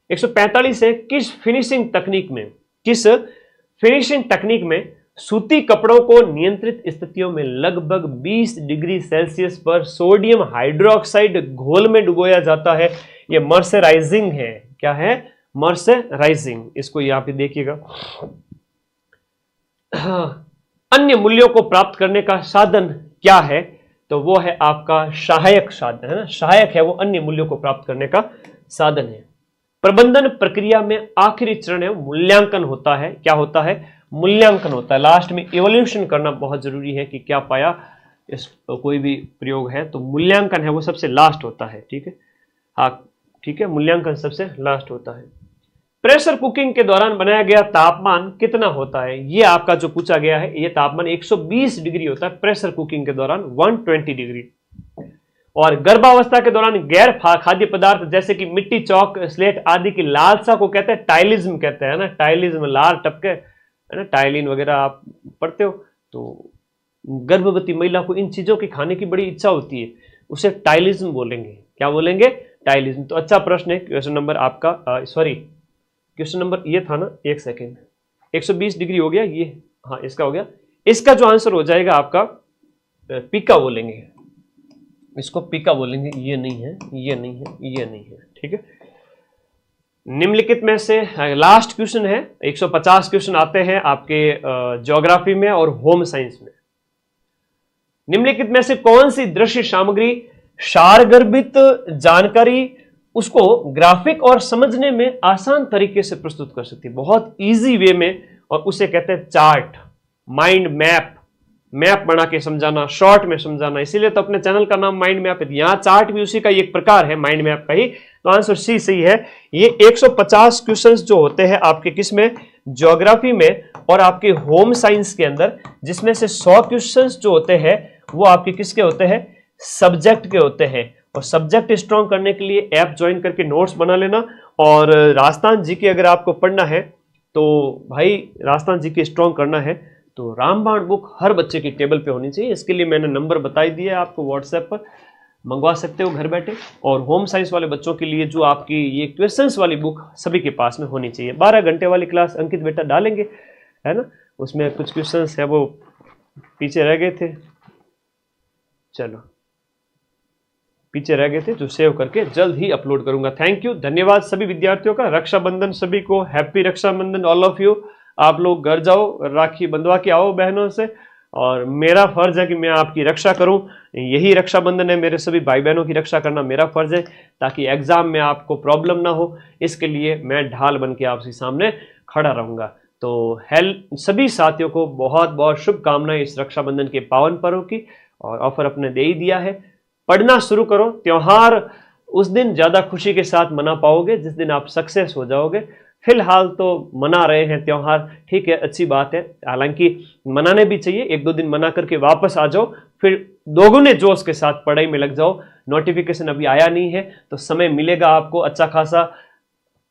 145 है, किस फिनिशिंग तकनीक में सूती कपड़ों को नियंत्रित स्थितियों में लगभग 20 डिग्री सेल्सियस पर सोडियम हाइड्रोक्साइड घोल में डुबोया जाता है? ये मर्सराइजिंग है। क्या है? मर्सराइजिंग। इसको यहां पे देखिएगा। अन्य मूल्यों को प्राप्त करने का साधन क्या है? तो वो है आपका सहायक साधन, है ना। सहायक है वो, अन्य मूल्यों को प्राप्त करने का साधन है। प्रबंधन प्रक्रिया में आखिरी चरण है मूल्यांकन होता है। क्या होता है? मूल्यांकन होता है। लास्ट में इवोल्यूशन करना बहुत जरूरी है कि क्या पाया, इस कोई भी प्रयोग है तो मूल्यांकन है वो सबसे लास्ट होता है। ठीक है, हाँ ठीक है, मूल्यांकन सबसे लास्ट होता है। प्रेशर कुकिंग के दौरान बनाया गया तापमान कितना होता है? ये आपका जो पूछा गया है, ये तापमान 120 डिग्री होता है प्रेशर कुकिंग के दौरान, 120 डिग्री। और गर्भावस्था के दौरान गैर खाद्य पदार्थ जैसे कि मिट्टी, चौक, स्लेट आदि की लालसा को कहते हैं टाइलिज्म कहते हैं ना। टाइलिज्म, लाल टपके, है ना, टाइलिन वगैरह आप पढ़ते हो। तो गर्भवती महिला को इन चीजों की खाने की बड़ी इच्छा होती है, उसे टाइलिज्म बोलेंगे। क्या बोलेंगे? टाइलिज्म। तो अच्छा प्रश्न है। क्वेश्चन नंबर आपका क्वेश्चन नंबर ये था ना, एक सेकेंड, 120 डिग्री हो गया ये, हाँ इसका हो गया। इसका जो आंसर हो जाएगा आपका पीका बोलेंगे, इसको पीका बोलेंगे। ये नहीं है, ये नहीं है, ये नहीं है। ठीक है, निम्नलिखित में से लास्ट क्वेश्चन है। 150 क्वेश्चन आते हैं आपके ज्योग्राफी में और होम साइंस में। निम्नलिखित में से कौन सी दृश्य सामग्री सारगर्भित जानकारी उसको ग्राफिक और समझने में आसान तरीके से प्रस्तुत कर सकती है, बहुत इजी वे में, और उसे कहते हैं चार्ट, माइंड मैप, मैप बना के समझाना, शॉर्ट में समझाना, इसीलिए तो अपने चैनल का नाम माइंड मैप है। यहाँ चार्ट भी उसी का एक प्रकार है, माइंड मैप का ही। तो आंसर सी सही है। ये 150 क्वेश्चंस जो होते हैं आपके किस में, ज्योग्राफी में और आपके होम साइंस के अंदर, जिसमें से 100 क्वेश्चंस जो होते हैं वो आपके किसके होते हैं, सब्जेक्ट के होते हैं। और सब्जेक्ट स्ट्रॉन्ग करने के लिए ऐप ज्वाइन करके नोट्स बना लेना। और राजस्थान जी के अगर आपको पढ़ना है तो भाई राजस्थान जी के स्ट्रॉन्ग करना है तो रामबाण बुक हर बच्चे की टेबल पे होनी चाहिए। इसके लिए मैंने नंबर बताई दिया है आपको, व्हाट्सएप पर मंगवा सकते हो घर बैठे। और होम साइंस वाले बच्चों के लिए जो आपकी ये क्वेश्चंस वाली बुक सभी के पास में होनी चाहिए। 12 घंटे वाली क्लास अंकित बेटा डालेंगे, है ना, उसमें कुछ क्वेश्चंस है वो पीछे रह गए थे, चलो पीछे रह गए थे, जो सेव करके जल्द ही अपलोड करूंगा। थैंक यू, धन्यवाद सभी विद्यार्थियों का। रक्षाबंधन सभी को, happy Rakshabandhan all of you. आप लोग घर जाओ, राखी बंधवा के आओ बहनों से, और मेरा फर्ज है कि मैं आपकी रक्षा करूं। यही रक्षाबंधन है, मेरे सभी भाई बहनों की रक्षा करना मेरा फर्ज है, ताकि एग्जाम में आपको प्रॉब्लम ना हो। इसके लिए मैं ढाल बन के आपके सामने खड़ा रहूंगा। तो हेल्प सभी साथियों को बहुत बहुत शुभकामनाएं इस रक्षाबंधन के पावन पर्व की। और ऑफर अपने दे ही दिया है, पढ़ना शुरू करो। त्योहार उस दिन ज्यादा खुशी के साथ मना पाओगे जिस दिन आप सक्सेस हो जाओगे। फिलहाल तो मना रहे हैं त्योहार, ठीक है, अच्छी बात है, हालांकि मनाने भी चाहिए। 1-2 दिन मना करके वापस आ जाओ, फिर दोगुने जोश के साथ पढ़ाई में लग जाओ। नोटिफिकेशन अभी आया नहीं है तो समय मिलेगा आपको अच्छा खासा,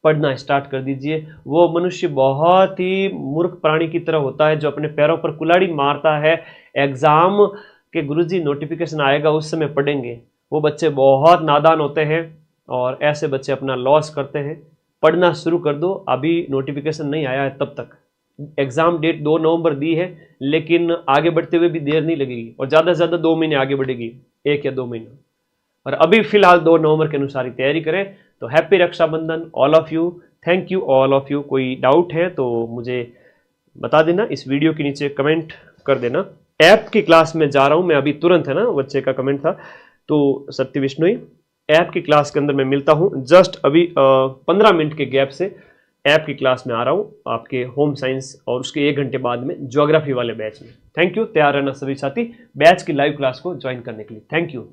पढ़ना स्टार्ट कर दीजिए। वो मनुष्य बहुत ही मूर्ख प्राणी की तरह होता है जो अपने पैरों पर कुल्हाड़ी मारता है। एग्जाम के गुरुजी नोटिफिकेशन आएगा उस समय पढ़ेंगे, वो बच्चे बहुत नादान होते हैं और ऐसे बच्चे अपना लॉस करते हैं। पढ़ना शुरू कर दो, अभी नोटिफिकेशन नहीं आया है तब तक। एग्जाम डेट 2 नवंबर दी है, लेकिन आगे बढ़ते हुए भी देर नहीं लगेगी, और ज़्यादा से ज़्यादा 2 महीने आगे बढ़ेगी, 1 या 2 महीने। और अभी फिलहाल 2 नवंबर के अनुसार ही तैयारी करें। तो happy Rakshabandhan all of you, thank you all of you. कोई डाउट है तो मुझे बता देना, इस वीडियो के नीचे कमेंट कर देना। ऐप की क्लास में जा रहा हूँ मैं अभी तुरंत, है ना, बच्चे का कमेंट था। तो सत्य विष्णुई ऐप की क्लास के अंदर मैं मिलता हूँ, जस्ट अभी 15 मिनट के गैप से ऐप की क्लास में आ रहा हूँ आपके होम साइंस, और उसके 1 घंटे बाद में ज्योग्राफी वाले बैच में। थैंक यू, तैयार रहना सभी साथी बैच की लाइव क्लास को ज्वाइन करने के लिए। Thank you.